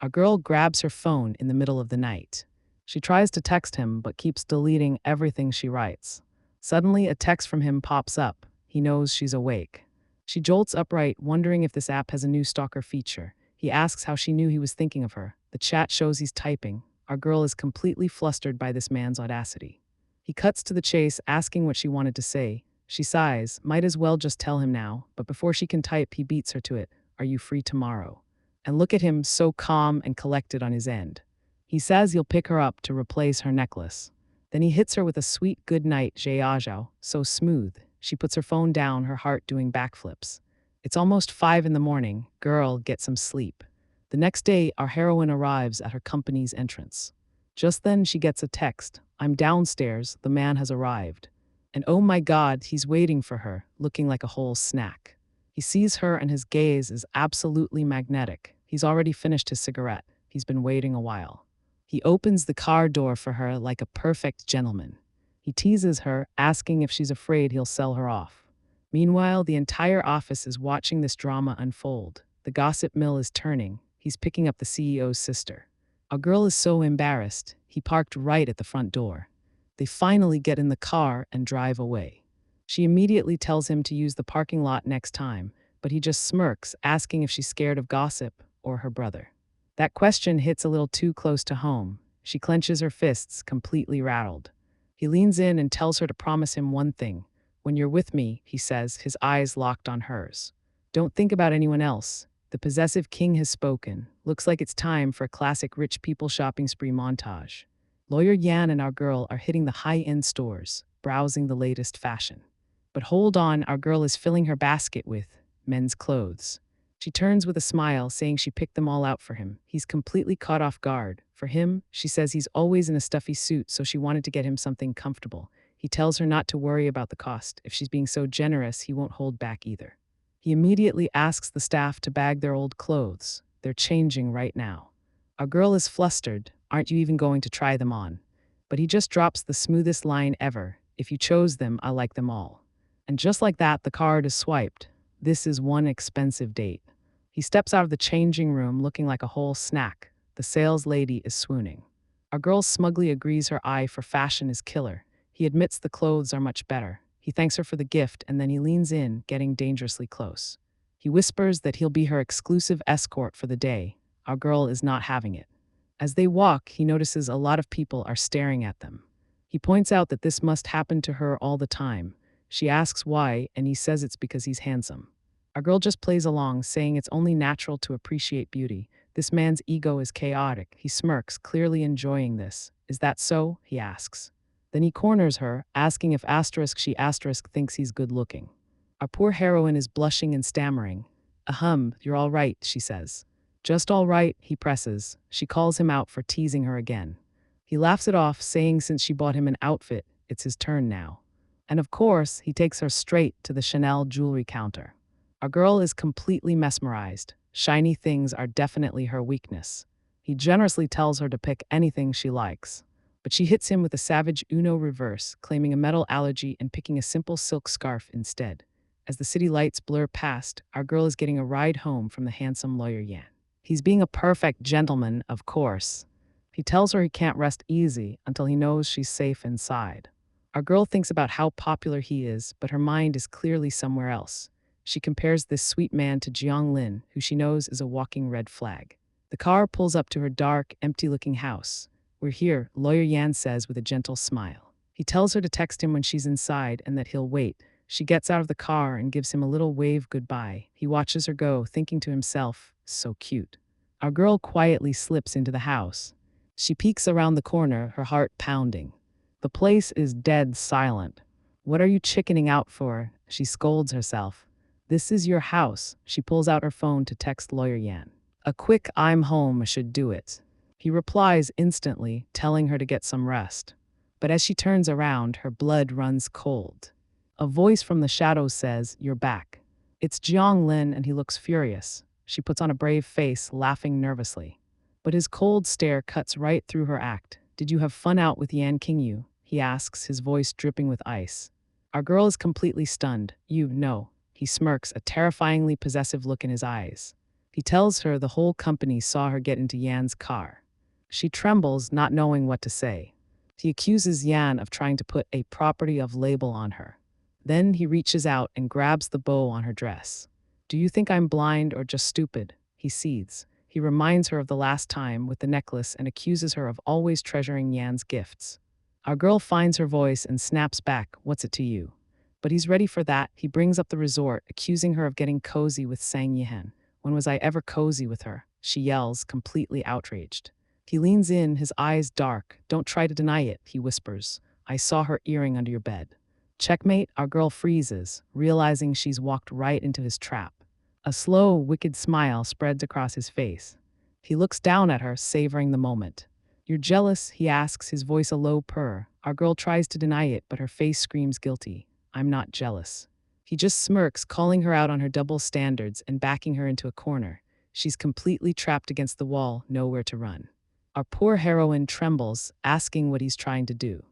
Our girl grabs her phone in the middle of the night. She tries to text him, but keeps deleting everything she writes. Suddenly, a text from him pops up. He knows she's awake. She jolts upright, wondering if this app has a new stalker feature. He asks how she knew he was thinking of her. The chat shows he's typing. Our girl is completely flustered by this man's audacity. He cuts to the chase, asking what she wanted to say. She sighs, might as well just tell him now, but before she can type, he beats her to it. Are you free tomorrow? And look at him, so calm and collected on his end. He says he'll pick her up to replace her necklace. Then he hits her with a sweet good night, Zhaozhao, so smooth. She puts her phone down, her heart doing backflips. It's almost 5 a.m. Girl, get some sleep. The next day, our heroine arrives at her company's entrance. Just then, she gets a text. I'm downstairs, the man has arrived. And oh my God, he's waiting for her, looking like a whole snack. He sees her and his gaze is absolutely magnetic. He's already finished his cigarette. He's been waiting a while. He opens the car door for her like a perfect gentleman. He teases her, asking if she's afraid he'll sell her off. Meanwhile, the entire office is watching this drama unfold. The gossip mill is turning. He's picking up the CEO's sister. Our girl is so embarrassed. He parked right at the front door. They finally get in the car and drive away. She immediately tells him to use the parking lot next time, but he just smirks, asking if she's scared of gossip or her brother. That question hits a little too close to home. She clenches her fists, completely rattled. He leans in and tells her to promise him one thing. When you're with me, he says, his eyes locked on hers. Don't think about anyone else. The possessive king has spoken. Looks like it's time for a classic rich people shopping spree montage. Lawyer Yan and our girl are hitting the high-end stores, browsing the latest fashion. But hold on, our girl is filling her basket with men's clothes. She turns with a smile, saying she picked them all out for him. He's completely caught off guard. For him, she says he's always in a stuffy suit, so she wanted to get him something comfortable. He tells her not to worry about the cost. If she's being so generous, he won't hold back either. He immediately asks the staff to bag their old clothes. They're changing right now. Our girl is flustered. Aren't you even going to try them on? But he just drops the smoothest line ever. If you chose them, I like them all. And just like that, the card is swiped. This is one expensive date. He steps out of the changing room looking like a whole snack. The sales lady is swooning. Our girl smugly agrees her eye for fashion is killer. He admits the clothes are much better. He thanks her for the gift, and then he leans in, getting dangerously close. He whispers that he'll be her exclusive escort for the day. Our girl is not having it. As they walk, he notices a lot of people are staring at them. He points out that this must happen to her all the time. She asks why, and he says it's because he's handsome. Our girl just plays along, saying it's only natural to appreciate beauty. This man's ego is chaotic. He smirks, clearly enjoying this. Is that so? He asks. Then he corners her, asking if she thinks he's good-looking. Our poor heroine is blushing and stammering. You're all right, she says. Just all right, he presses. She calls him out for teasing her again. He laughs it off, saying since she bought him an outfit, it's his turn now. And of course, he takes her straight to the Chanel jewelry counter. Our girl is completely mesmerized. Shiny things are definitely her weakness. He generously tells her to pick anything she likes. But she hits him with a savage Uno reverse, claiming a metal allergy and picking a simple silk scarf instead. As the city lights blur past, our girl is getting a ride home from the handsome lawyer Yan. He's being a perfect gentleman, of course. He tells her he can't rest easy until he knows she's safe inside. Our girl thinks about how popular he is, but her mind is clearly somewhere else. She compares this sweet man to Jiang Lin, who she knows is a walking red flag. The car pulls up to her dark, empty-looking house. We're here, Lawyer Yan says with a gentle smile. He tells her to text him when she's inside and that he'll wait. She gets out of the car and gives him a little wave goodbye. He watches her go, thinking to himself, so cute. Our girl quietly slips into the house. She peeks around the corner, her heart pounding. The place is dead silent. What are you chickening out for? She scolds herself. This is your house. She pulls out her phone to text Lawyer Yan. A quick I'm home should do it. He replies instantly, telling her to get some rest. But as she turns around, her blood runs cold. A voice from the shadows says, "You're back." It's Jiang Lin, and he looks furious. She puts on a brave face, laughing nervously. But his cold stare cuts right through her act. Did you have fun out with Yan Qingyu? He asks, his voice dripping with ice. Our girl is completely stunned. You know. He smirks, a terrifyingly possessive look in his eyes. He tells her the whole company saw her get into Yan's car. She trembles, not knowing what to say. He accuses Yan of trying to put a property of label on her. Then he reaches out and grabs the bow on her dress. Do you think I'm blind or just stupid? He seethes. He reminds her of the last time with the necklace and accuses her of always treasuring Yan's gifts. Our girl finds her voice and snaps back, "What's it to you?" But he's ready for that. He brings up the resort, accusing her of getting cozy with Sang Yihen. When was I ever cozy with her? She yells, completely outraged. He leans in, his eyes dark. Don't try to deny it, he whispers. I saw her earring under your bed. Checkmate, our girl freezes, realizing she's walked right into his trap. A slow, wicked smile spreads across his face. He looks down at her, savoring the moment. You're jealous, he asks, his voice a low purr. Our girl tries to deny it, but her face screams guilty. I'm not jealous. He just smirks, calling her out on her double standards and backing her into a corner. She's completely trapped against the wall, nowhere to run. Our poor heroine trembles, asking what he's trying to do.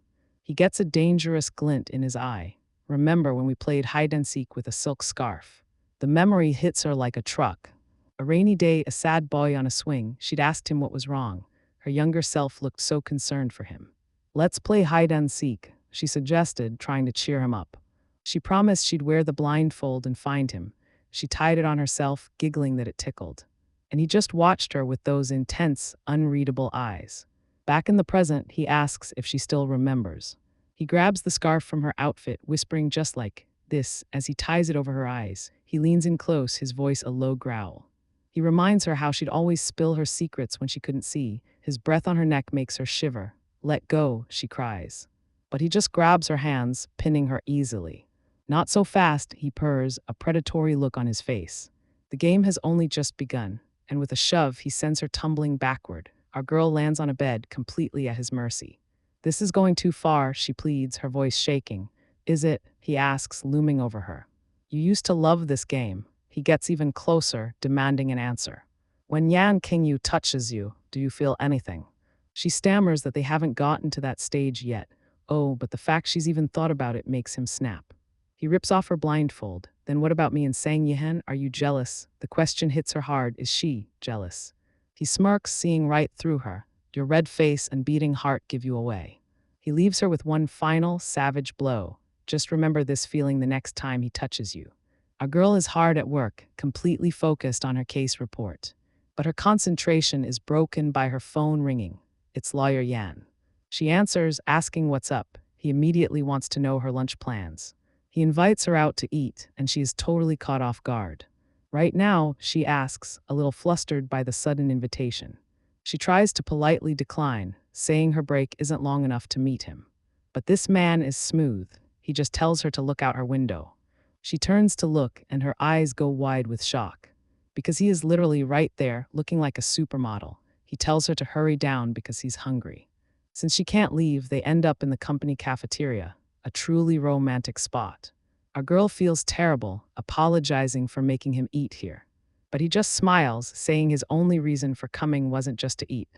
He gets a dangerous glint in his eye. Remember when we played hide and seek with a silk scarf? The memory hits her like a truck. A rainy day, a sad boy on a swing, she'd asked him what was wrong. Her younger self looked so concerned for him. Let's play hide and seek, she suggested, trying to cheer him up. She promised she'd wear the blindfold and find him. She tied it on herself, giggling that it tickled. And he just watched her with those intense, unreadable eyes. Back in the present, he asks if she still remembers. He grabs the scarf from her outfit, whispering just like this as he ties it over her eyes. He leans in close, his voice a low growl. He reminds her how she'd always spill her secrets when she couldn't see. His breath on her neck makes her shiver. Let go, she cries. But he just grabs her hands, pinning her easily. Not so fast, he purrs, a predatory look on his face. The game has only just begun, and with a shove, he sends her tumbling backward. Our girl lands on a bed, completely at his mercy. This is going too far, she pleads, her voice shaking. Is it? He asks, looming over her. You used to love this game. He gets even closer, demanding an answer. When Yan Qingyu touches you, do you feel anything? She stammers that they haven't gotten to that stage yet. Oh, but the fact she's even thought about it makes him snap. He rips off her blindfold. Then what about me and Sang Yihen? Are you jealous? The question hits her hard. Is she jealous? He smirks, seeing right through her. Your red face and beating heart give you away. He leaves her with one final, savage blow. Just remember this feeling the next time he touches you. Our girl is hard at work, completely focused on her case report. But her concentration is broken by her phone ringing. It's Lawyer Yan. She answers, asking what's up. He immediately wants to know her lunch plans. He invites her out to eat, and she is totally caught off guard. Right now, she asks, a little flustered by the sudden invitation. She tries to politely decline, saying her break isn't long enough to meet him. But this man is smooth. He just tells her to look out her window. She turns to look, and her eyes go wide with shock. Because he is literally right there, looking like a supermodel. He tells her to hurry down because he's hungry. Since she can't leave, they end up in the company cafeteria, a truly romantic spot. Our girl feels terrible, apologizing for making him eat here. But he just smiles, saying his only reason for coming wasn't just to eat.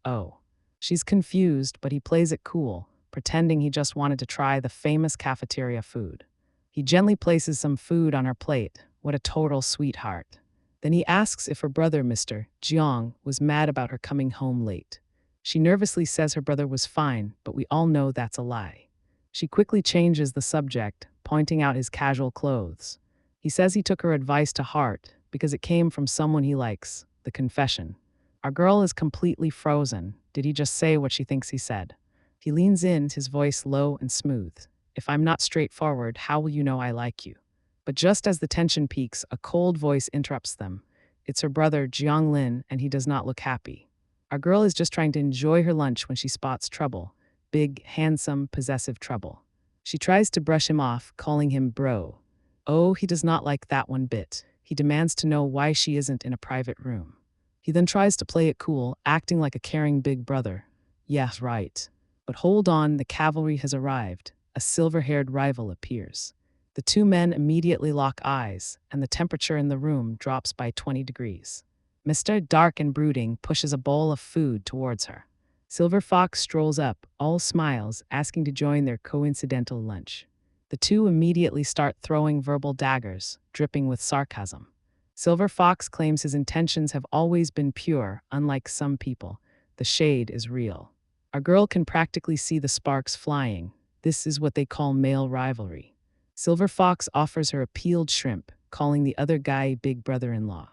Oh. She's confused, but he plays it cool, pretending he just wanted to try the famous cafeteria food. He gently places some food on her plate. What a total sweetheart. Then he asks if her brother, Mr. Jiang, was mad about her coming home late. She nervously says her brother was fine, but we all know that's a lie. She quickly changes the subject, pointing out his casual clothes. He says he took her advice to heart because it came from someone he likes, the confession. Our girl is completely frozen. Did he just say what she thinks he said? He leans in, his voice low and smooth. If I'm not straightforward, how will you know I like you? But just as the tension peaks, a cold voice interrupts them. It's her brother, Jiang Lin, and he does not look happy. Our girl is just trying to enjoy her lunch when she spots trouble. Big, handsome, possessive trouble. She tries to brush him off, calling him bro. Oh, he does not like that one bit. He demands to know why she isn't in a private room. He then tries to play it cool, acting like a caring big brother. Yeah, right. But hold on, the cavalry has arrived. A silver-haired rival appears. The two men immediately lock eyes, and the temperature in the room drops by 20 degrees. Mr. Dark and Brooding pushes a bowl of food towards her. Silver Fox strolls up, all smiles, asking to join their coincidental lunch. The two immediately start throwing verbal daggers, dripping with sarcasm. Silver Fox claims his intentions have always been pure, unlike some people. The shade is real. Our girl can practically see the sparks flying. This is what they call male rivalry. Silver Fox offers her a peeled shrimp, calling the other guy big brother-in-law.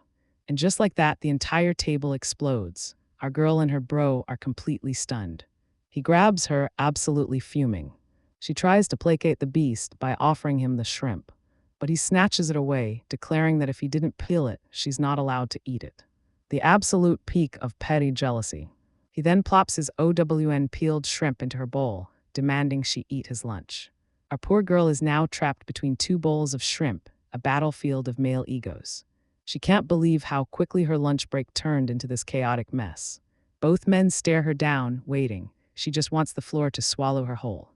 And just like that, the entire table explodes. Our girl and her bro are completely stunned. He grabs her, absolutely fuming. She tries to placate the beast by offering him the shrimp, but he snatches it away, declaring that if he didn't peel it, she's not allowed to eat it. The absolute peak of petty jealousy. He then plops his OWN peeled shrimp into her bowl, demanding she eat his lunch. Our poor girl is now trapped between two bowls of shrimp, a battlefield of male egos. She can't believe how quickly her lunch break turned into this chaotic mess. Both men stare her down, waiting. She just wants the floor to swallow her whole.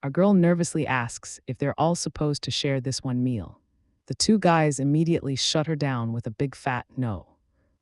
Our girl nervously asks if they're all supposed to share this one meal. The two guys immediately shut her down with a big fat no.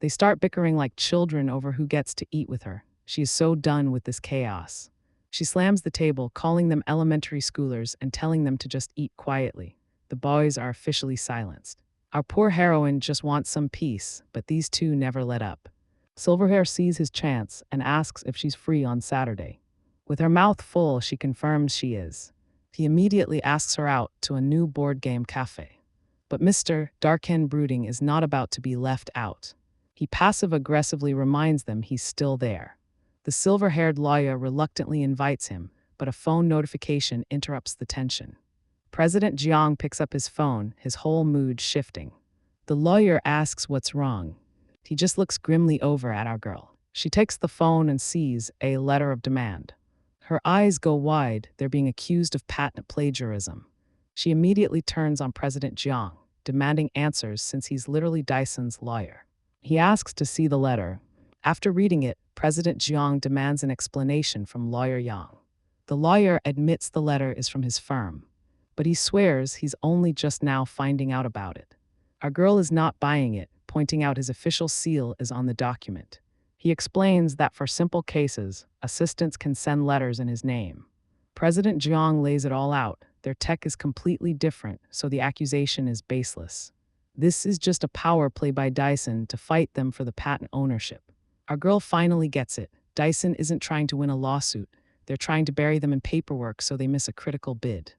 They start bickering like children over who gets to eat with her. She is so done with this chaos. She slams the table, calling them elementary schoolers and telling them to just eat quietly. The boys are officially silenced. Our poor heroine just wants some peace, but these two never let up. Silverhair sees his chance and asks if she's free on Saturday. With her mouth full, she confirms she is. He immediately asks her out to a new board game cafe. But Mr. Darkin Brooding is not about to be left out. He passive-aggressively reminds them he's still there. The silver-haired lawyer reluctantly invites him, but a phone notification interrupts the tension. President Jiang picks up his phone, his whole mood shifting. The lawyer asks what's wrong. He just looks grimly over at our girl. She takes the phone and sees a letter of demand. Her eyes go wide, they're being accused of patent plagiarism. She immediately turns on President Jiang, demanding answers since he's literally Dyson's lawyer. He asks to see the letter. After reading it, President Jiang demands an explanation from lawyer Yang. The lawyer admits the letter is from his firm, but he swears he's only just now finding out about it. Our girl is not buying it, pointing out his official seal is on the document. He explains that for simple cases, assistants can send letters in his name. President Jiang lays it all out. Their tech is completely different, so the accusation is baseless. This is just a power play by Dyson to fight them for the patent ownership. Our girl finally gets it. Dyson isn't trying to win a lawsuit. They're trying to bury them in paperwork so they miss a critical bid.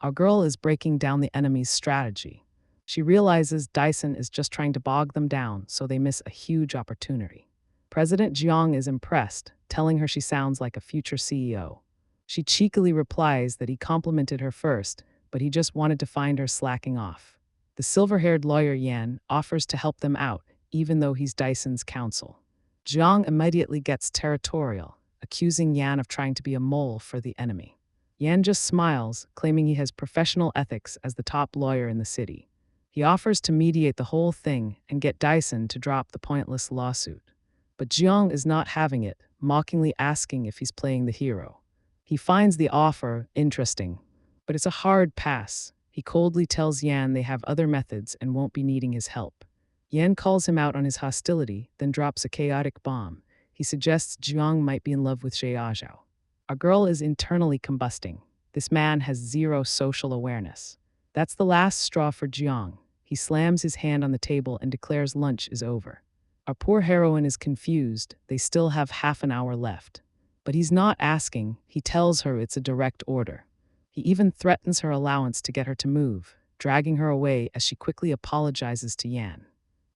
Our girl is breaking down the enemy's strategy. She realizes Dyson is just trying to bog them down so they miss a huge opportunity. President Jiang is impressed, telling her she sounds like a future CEO. She cheekily replies that he complimented her first, but he just wanted to find her slacking off. The silver-haired lawyer Yan offers to help them out, even though he's Dyson's counsel. Jiang immediately gets territorial, accusing Yan of trying to be a mole for the enemy. Yan just smiles, claiming he has professional ethics as the top lawyer in the city. He offers to mediate the whole thing and get Dyson to drop the pointless lawsuit. But Jiang is not having it, mockingly asking if he's playing the hero. He finds the offer interesting, but it's a hard pass. He coldly tells Yan they have other methods and won't be needing his help. Yan calls him out on his hostility, then drops a chaotic bomb. He suggests Jiang might be in love with Zhaozhao. Our girl is internally combusting. This man has zero social awareness. That's the last straw for Jiang. He slams his hand on the table and declares lunch is over. Our poor heroine is confused. They still have half an hour left. But he's not asking. He tells her it's a direct order. He even threatens her allowance to get her to move, dragging her away as she quickly apologizes to Yan.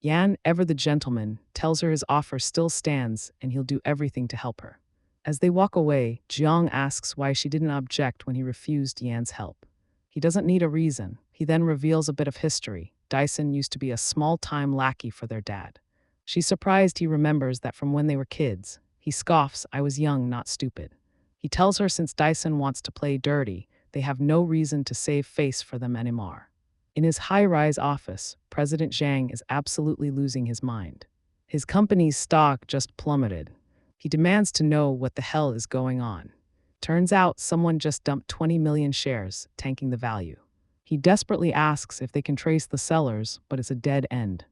Yan, ever the gentleman, tells her his offer still stands and he'll do everything to help her. As they walk away, Jiang asks why she didn't object when he refused Yan's help. He doesn't need a reason. He then reveals a bit of history. Dyson used to be a small-time lackey for their dad. She's surprised he remembers that from when they were kids. He scoffs, "I was young, not stupid." He tells her since Dyson wants to play dirty, they have no reason to save face for them anymore. In his high-rise office, President Zhang is absolutely losing his mind. His company's stock just plummeted. He demands to know what the hell is going on. Turns out someone just dumped 20 million shares, tanking the value. He desperately asks if they can trace the sellers, but it's a dead end.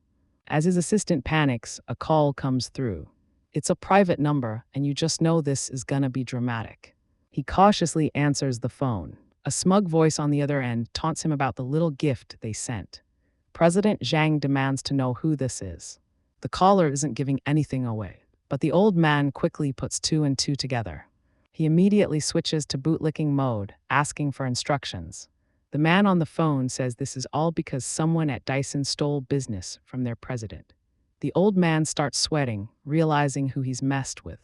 As his assistant panics, a call comes through. It's a private number, and you just know this is gonna be dramatic. He cautiously answers the phone. A smug voice on the other end taunts him about the little gift they sent. President Zhang demands to know who this is. The caller isn't giving anything away, but the old man quickly puts two and two together. He immediately switches to bootlicking mode, asking for instructions. The man on the phone says this is all because someone at Dyson stole business from their president. The old man starts sweating, realizing who he's messed with.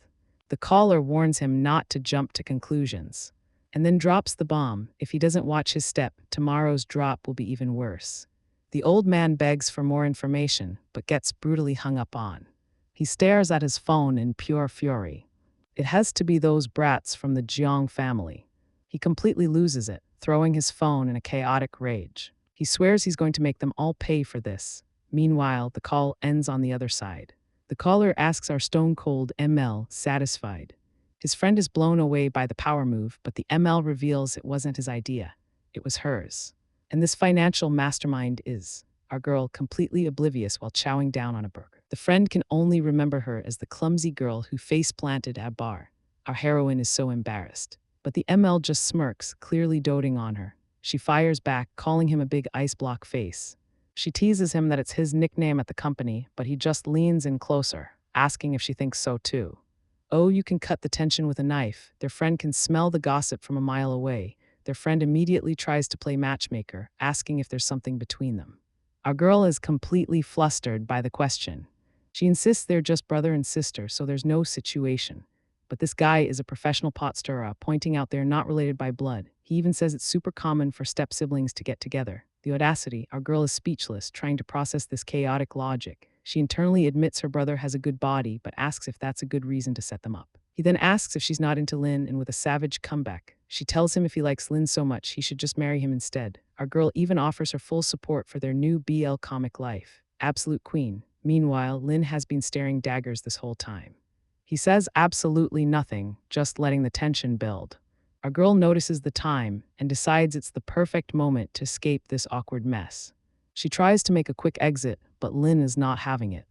The caller warns him not to jump to conclusions, and then drops the bomb. If he doesn't watch his step, tomorrow's drop will be even worse. The old man begs for more information, but gets brutally hung up on. He stares at his phone in pure fury. It has to be those brats from the Jiang family. He completely loses it, throwing his phone in a chaotic rage. He swears he's going to make them all pay for this. Meanwhile, the call ends on the other side. The caller asks our stone-cold ML, satisfied. His friend is blown away by the power move, but the ML reveals it wasn't his idea. It was hers. And this financial mastermind is our girl, completely oblivious while chowing down on a burger. The friend can only remember her as the clumsy girl who face-planted at bar. Our heroine is so embarrassed. But the ML just smirks, clearly doting on her. She fires back, calling him a big ice block face. She teases him that it's his nickname at the company, but he just leans in closer, asking if she thinks so too. Oh, you can cut the tension with a knife. Their friend can smell the gossip from a mile away. Their friend immediately tries to play matchmaker, asking if there's something between them. Our girl is completely flustered by the question. She insists they're just brother and sister, so there's no situation. But this guy is a professional pot stirrer, pointing out they're not related by blood. He even says it's super common for step-siblings to get together. The audacity, our girl is speechless, trying to process this chaotic logic. She internally admits her brother has a good body, but asks if that's a good reason to set them up. He then asks if she's not into Lin, and with a savage comeback, she tells him if he likes Lin so much, he should just marry him instead. Our girl even offers her full support for their new BL comic life. Absolute queen. Meanwhile, Lin has been staring daggers this whole time. He says absolutely nothing, just letting the tension build. Our girl notices the time and decides it's the perfect moment to escape this awkward mess. She tries to make a quick exit, but Lin is not having it.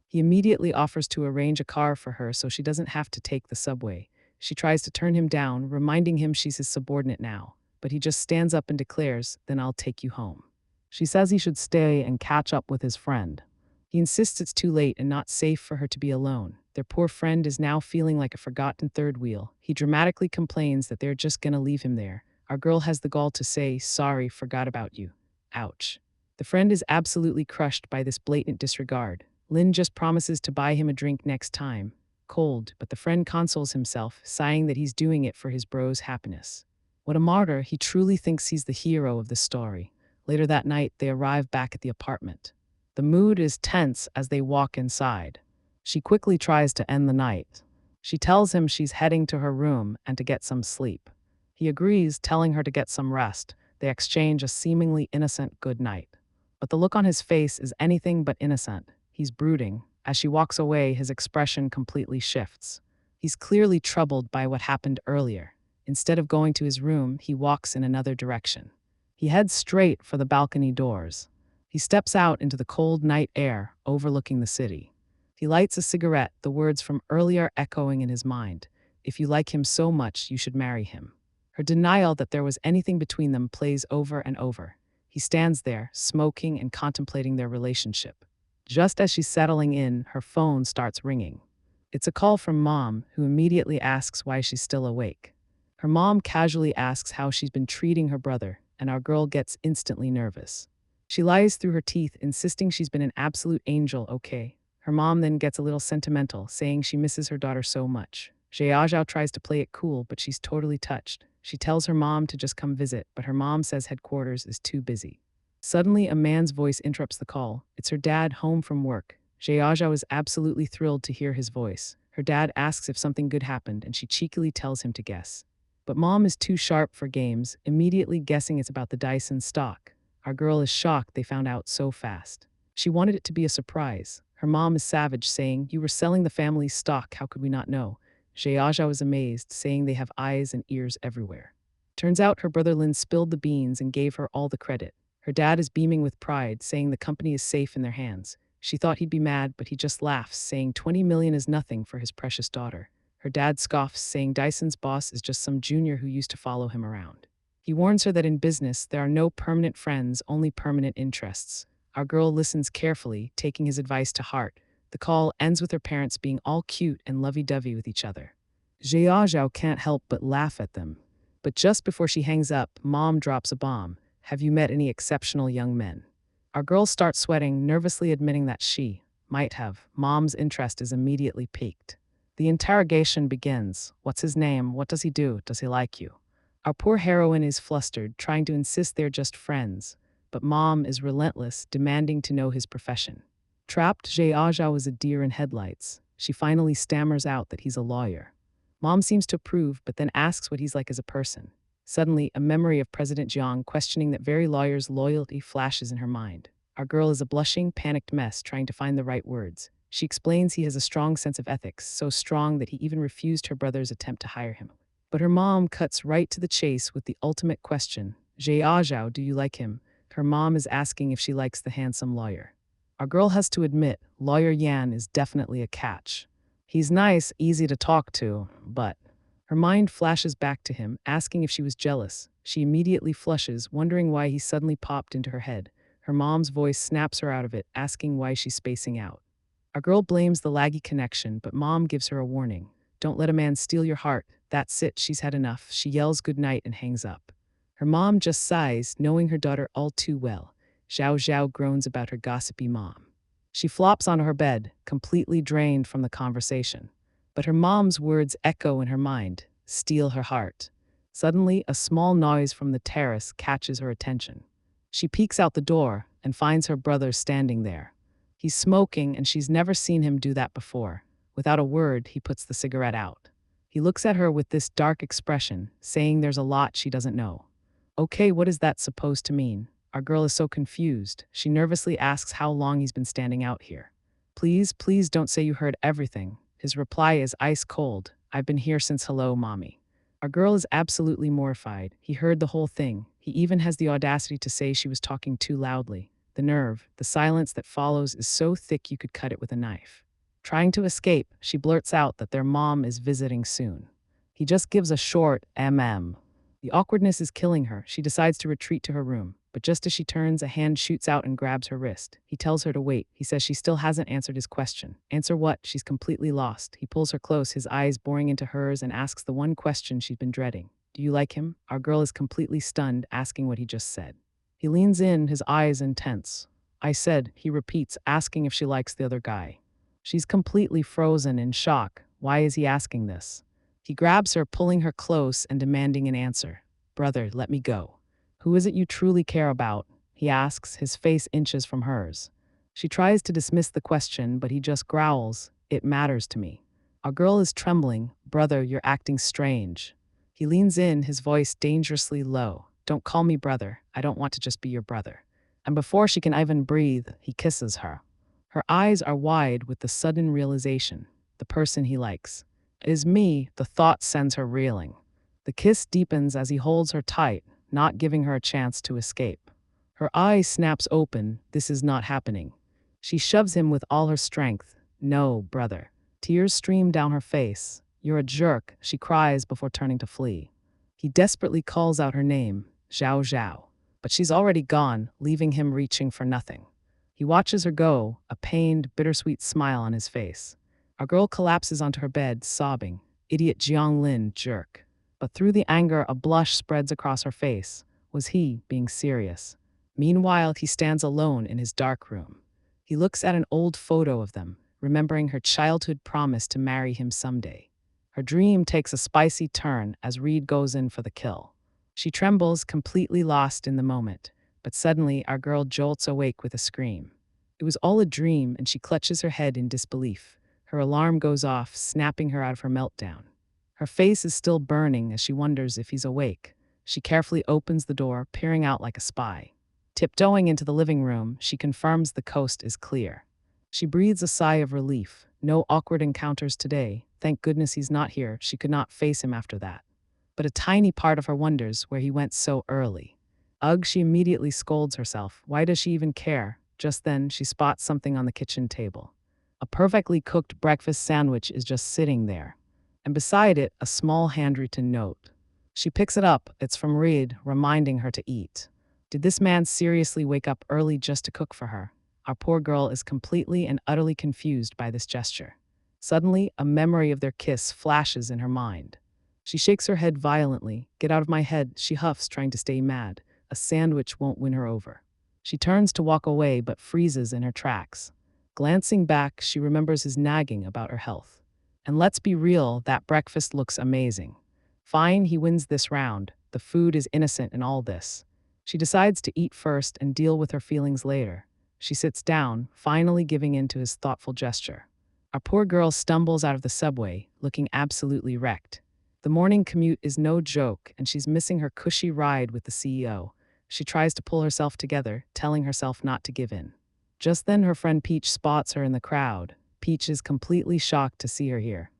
He immediately offers to arrange a car for her so she doesn't have to take the subway. She tries to turn him down, reminding him she's his subordinate now, but he just stands up and declares, "Then I'll take you home." She says he should stay and catch up with his friend. He insists it's too late and not safe for her to be alone. Their poor friend is now feeling like a forgotten third wheel. He dramatically complains that they're just gonna leave him there. Our girl has the gall to say, "Sorry, forgot about you." Ouch. The friend is absolutely crushed by this blatant disregard. Lin just promises to buy him a drink next time. Cold, but the friend consoles himself, sighing that he's doing it for his bro's happiness. What a martyr, he truly thinks he's the hero of the story. Later that night, they arrive back at the apartment. The mood is tense as they walk inside. She quickly tries to end the night. She tells him she's heading to her room and to get some sleep. He agrees, telling her to get some rest. They exchange a seemingly innocent good night. But the look on his face is anything but innocent. He's brooding. As she walks away, his expression completely shifts. He's clearly troubled by what happened earlier. Instead of going to his room, he walks in another direction. He heads straight for the balcony doors. He steps out into the cold night air, overlooking the city. He lights a cigarette, the words from earlier echoing in his mind. If you like him so much, you should marry him. Her denial that there was anything between them plays over and over. He stands there, smoking and contemplating their relationship. Just as she's settling in, her phone starts ringing. It's a call from Mom, who immediately asks why she's still awake. Her mom casually asks how she's been treating her brother, and our girl gets instantly nervous. She lies through her teeth, insisting she's been an absolute angel, okay. Her mom then gets a little sentimental, saying she misses her daughter so much. Zhaozhao tries to play it cool, but she's totally touched. She tells her mom to just come visit, but her mom says headquarters is too busy. Suddenly, a man's voice interrupts the call. It's her dad home from work. Zhaozhao is absolutely thrilled to hear his voice. Her dad asks if something good happened, and she cheekily tells him to guess. But Mom is too sharp for games, immediately guessing it's about the Dyson stock. Our girl is shocked they found out so fast. She wanted it to be a surprise. Her mom is savage, saying, "You were selling the family's stock, how could we not know?" Zhaozhao is amazed, saying they have eyes and ears everywhere. Turns out her brother Lin spilled the beans and gave her all the credit. Her dad is beaming with pride, saying the company is safe in their hands. She thought he'd be mad, but he just laughs, saying 20 million is nothing for his precious daughter. Her dad scoffs, saying Dyson's boss is just some junior who used to follow him around. He warns her that in business, there are no permanent friends, only permanent interests. Our girl listens carefully, taking his advice to heart. The call ends with her parents being all cute and lovey-dovey with each other. Zhaozhao can't help but laugh at them. But just before she hangs up, Mom drops a bomb. "Have you met any exceptional young men?" Our girl starts sweating, nervously admitting that she might have. Mom's interest is immediately piqued. The interrogation begins. What's his name? What does he do? Does he like you? Our poor heroine is flustered, trying to insist they're just friends. But Mom is relentless, demanding to know his profession. Trapped, Zhaozhao is a deer in headlights. She finally stammers out that he's a lawyer. Mom seems to approve, but then asks what he's like as a person. Suddenly, a memory of President Jiang questioning that very lawyer's loyalty flashes in her mind. Our girl is a blushing, panicked mess, trying to find the right words. She explains he has a strong sense of ethics, so strong that he even refused her brother's attempt to hire him. But her mom cuts right to the chase with the ultimate question. "Zhaozhao, do you like him?" Her mom is asking if she likes the handsome lawyer. Our girl has to admit, Lawyer Yan is definitely a catch. He's nice, easy to talk to, but her mind flashes back to him, asking if she was jealous. She immediately flushes, wondering why he suddenly popped into her head. Her mom's voice snaps her out of it, asking why she's spacing out. Our girl blames the laggy connection, but mom gives her a warning. Don't let a man steal your heart. That's it, she's had enough. She yells goodnight and hangs up. Her mom just sighs, knowing her daughter all too well. Zhao Zhao groans about her gossipy mom. She flops onto her bed, completely drained from the conversation. But her mom's words echo in her mind, steal her heart. Suddenly, a small noise from the terrace catches her attention. She peeks out the door and finds her brother standing there. He's smoking, and she's never seen him do that before. Without a word, he puts the cigarette out. He looks at her with this dark expression, saying there's a lot she doesn't know. Okay, what is that supposed to mean? Our girl is so confused. She nervously asks how long he's been standing out here. Please, please don't say you heard everything. His reply is ice cold. I've been here since hello, mommy. Our girl is absolutely mortified. He heard the whole thing. He even has the audacity to say she was talking too loudly. The nerve, the silence that follows is so thick you could cut it with a knife. Trying to escape, she blurts out that their mom is visiting soon. He just gives a short mm. The awkwardness is killing her. She decides to retreat to her room. But just as she turns, a hand shoots out and grabs her wrist. He tells her to wait. He says she still hasn't answered his question. Answer what? She's completely lost. He pulls her close, his eyes boring into hers, and asks the one question she's been dreading. Do you like him? Our girl is completely stunned, asking what he just said. He leans in, his eyes intense. I said, he repeats, asking if she likes the other guy. She's completely frozen in shock. Why is he asking this? He grabs her, pulling her close and demanding an answer. Brother, let me go. Who is it you truly care about? He asks, his face inches from hers. She tries to dismiss the question, but he just growls, it matters to me. Our girl is trembling. Brother, you're acting strange. He leans in, his voice dangerously low. Don't call me brother. I don't want to just be your brother. And before she can even breathe, he kisses her. Her eyes are wide with the sudden realization, the person he likes. It is me, the thought sends her reeling. The kiss deepens as he holds her tight, not giving her a chance to escape. Her eye snaps open. This is not happening. She shoves him with all her strength. No, brother. Tears stream down her face. You're a jerk, she cries before turning to flee. He desperately calls out her name, Zhao Zhao. But she's already gone, leaving him reaching for nothing. He watches her go, a pained, bittersweet smile on his face. Our girl collapses onto her bed, sobbing. Idiot Jiang Lin, jerk. But through the anger, a blush spreads across her face. Was he being serious? Meanwhile, he stands alone in his dark room. He looks at an old photo of them, remembering her childhood promise to marry him someday. Her dream takes a spicy turn as Reed goes in for the kill. She trembles, completely lost in the moment, but suddenly our girl jolts awake with a scream. It was all a dream, and she clutches her head in disbelief. Her alarm goes off, snapping her out of her meltdown. Her face is still burning as she wonders if he's awake. She carefully opens the door, peering out like a spy. Tiptoeing into the living room, she confirms the coast is clear. She breathes a sigh of relief. No awkward encounters today. Thank goodness he's not here. She could not face him after that. But a tiny part of her wonders where he went so early. Ugh, she immediately scolds herself. Why does she even care? Just then, she spots something on the kitchen table. A perfectly cooked breakfast sandwich is just sitting there. And beside it, a small handwritten note. She picks it up. It's from Reed, reminding her to eat. Did this man seriously wake up early just to cook for her? Our poor girl is completely and utterly confused by this gesture. Suddenly, a memory of their kiss flashes in her mind. She shakes her head violently. Get out of my head, she huffs, trying to stay mad. A sandwich won't win her over. She turns to walk away, but freezes in her tracks. Glancing back, she remembers his nagging about her health. And let's be real, that breakfast looks amazing. Fine, he wins this round. The food is innocent in all this. She decides to eat first and deal with her feelings later. She sits down, finally giving in to his thoughtful gesture. Our poor girl stumbles out of the subway, looking absolutely wrecked. The morning commute is no joke, and she's missing her cushy ride with the CEO. She tries to pull herself together, telling herself not to give in. Just then, her friend Peach spots her in the crowd. Peach is completely shocked to see her here.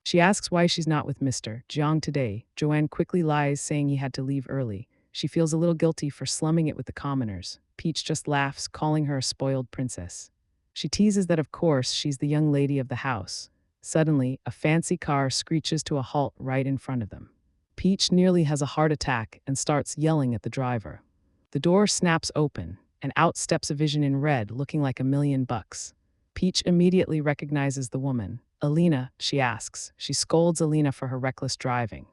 She asks why she's not with Mr. Jiang today. Joanne quickly lies, saying he had to leave early. She feels a little guilty for slumming it with the commoners. Peach just laughs, calling her a spoiled princess. She teases that of course she's the young lady of the house. Suddenly, a fancy car screeches to a halt right in front of them. Peach nearly has a heart attack and starts yelling at the driver. The door snaps open, and out steps a vision in red looking like $1,000,000. Peach immediately recognizes the woman. Alina, she asks. She scolds Alina for her reckless driving.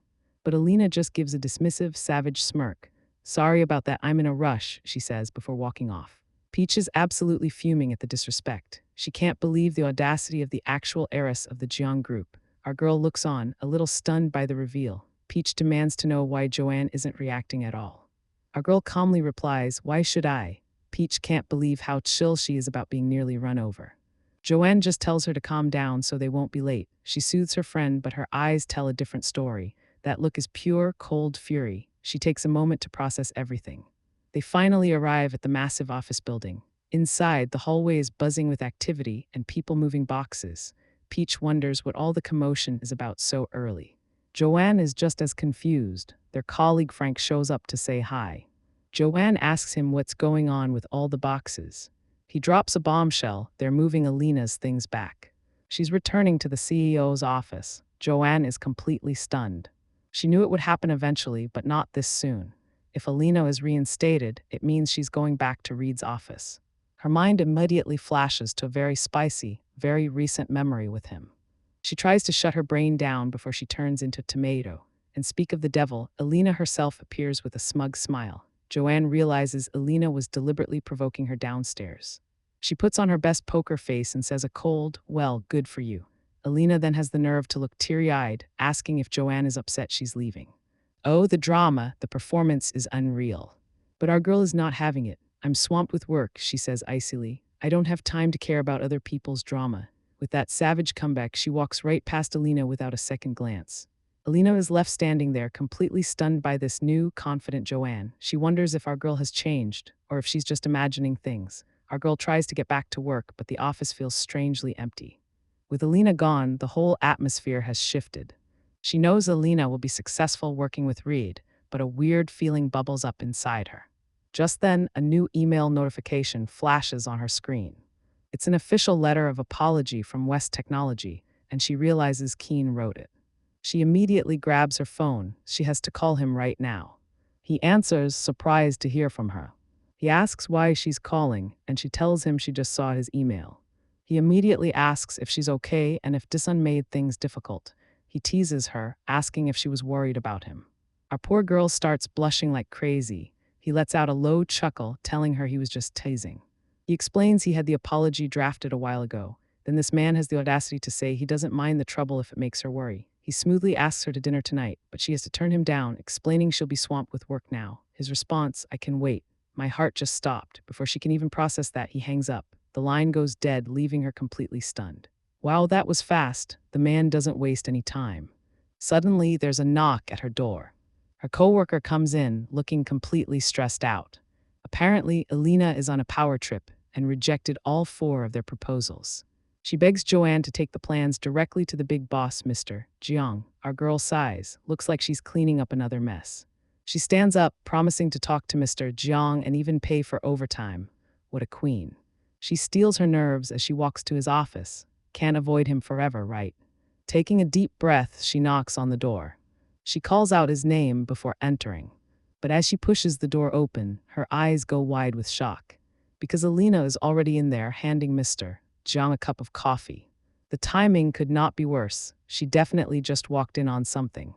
But Alina just gives a dismissive, savage smirk. Sorry about that, I'm in a rush, she says before walking off. Peach is absolutely fuming at the disrespect. She can't believe the audacity of the actual heiress of the Jiang group. Our girl looks on, a little stunned by the reveal. Peach demands to know why Joanne isn't reacting at all. Our girl calmly replies, "Why should I?" Peach can't believe how chill she is about being nearly run over. Joanne just tells her to calm down so they won't be late. She soothes her friend, but her eyes tell a different story. That look is pure, cold fury. She takes a moment to process everything. They finally arrive at the massive office building. Inside, the hallway is buzzing with activity and people moving boxes. Peach wonders what all the commotion is about so early. Joanne is just as confused. Their colleague Frank shows up to say hi. Joanne asks him what's going on with all the boxes. He drops a bombshell. They're moving Alina's things back. She's returning to the CEO's office. Joanne is completely stunned. She knew it would happen eventually, but not this soon. If Alina is reinstated, it means she's going back to Reed's office. Her mind immediately flashes to a very spicy, very recent memory with him. She tries to shut her brain down before she turns into tomato. And speak of the devil, Alina herself appears with a smug smile. Joanne realizes Alina was deliberately provoking her downstairs. She puts on her best poker face and says a cold, "Well, good for you." Alina then has the nerve to look teary-eyed, asking if Joanne is upset she's leaving. Oh, the drama, the performance is unreal. But our girl is not having it. "I'm swamped with work," she says icily. "I don't have time to care about other people's drama." With that savage comeback, she walks right past Alina without a second glance. Alina is left standing there, completely stunned by this new, confident Joanne. She wonders if our girl has changed, or if she's just imagining things. Our girl tries to get back to work, but the office feels strangely empty. With Alina gone, the whole atmosphere has shifted. She knows Alina will be successful working with Reed, but a weird feeling bubbles up inside her. Just then, a new email notification flashes on her screen. It's an official letter of apology from West Technology, and she realizes Keen wrote it. She immediately grabs her phone. She has to call him right now. He answers, surprised to hear from her. He asks why she's calling, and she tells him she just saw his email. He immediately asks if she's okay and if this made things difficult. He teases her, asking if she was worried about him. Our poor girl starts blushing like crazy. He lets out a low chuckle, telling her he was just teasing. He explains he had the apology drafted a while ago. Then this man has the audacity to say he doesn't mind the trouble if it makes her worry. He smoothly asks her to dinner tonight, but she has to turn him down, explaining she'll be swamped with work now. His response, "I can wait." My heart just stopped. Before she can even process that, he hangs up. The line goes dead, leaving her completely stunned. Wow, that was fast. The man doesn't waste any time. Suddenly, there's a knock at her door. Her coworker comes in, looking completely stressed out. Apparently, Alina is on a power trip and rejected all 4 of their proposals. She begs Joanne to take the plans directly to the big boss, Mr. Jiang. Our girl sighs. Looks like she's cleaning up another mess. She stands up, promising to talk to Mr. Jiang and even pay for overtime. What a queen. She steals her nerves as she walks to his office. Can't avoid him forever, right? Taking a deep breath, she knocks on the door. She calls out his name before entering. But as she pushes the door open, her eyes go wide with shock. Because Alina is already in there, handing Mr. Jiang a cup of coffee. The timing could not be worse. She definitely just walked in on something.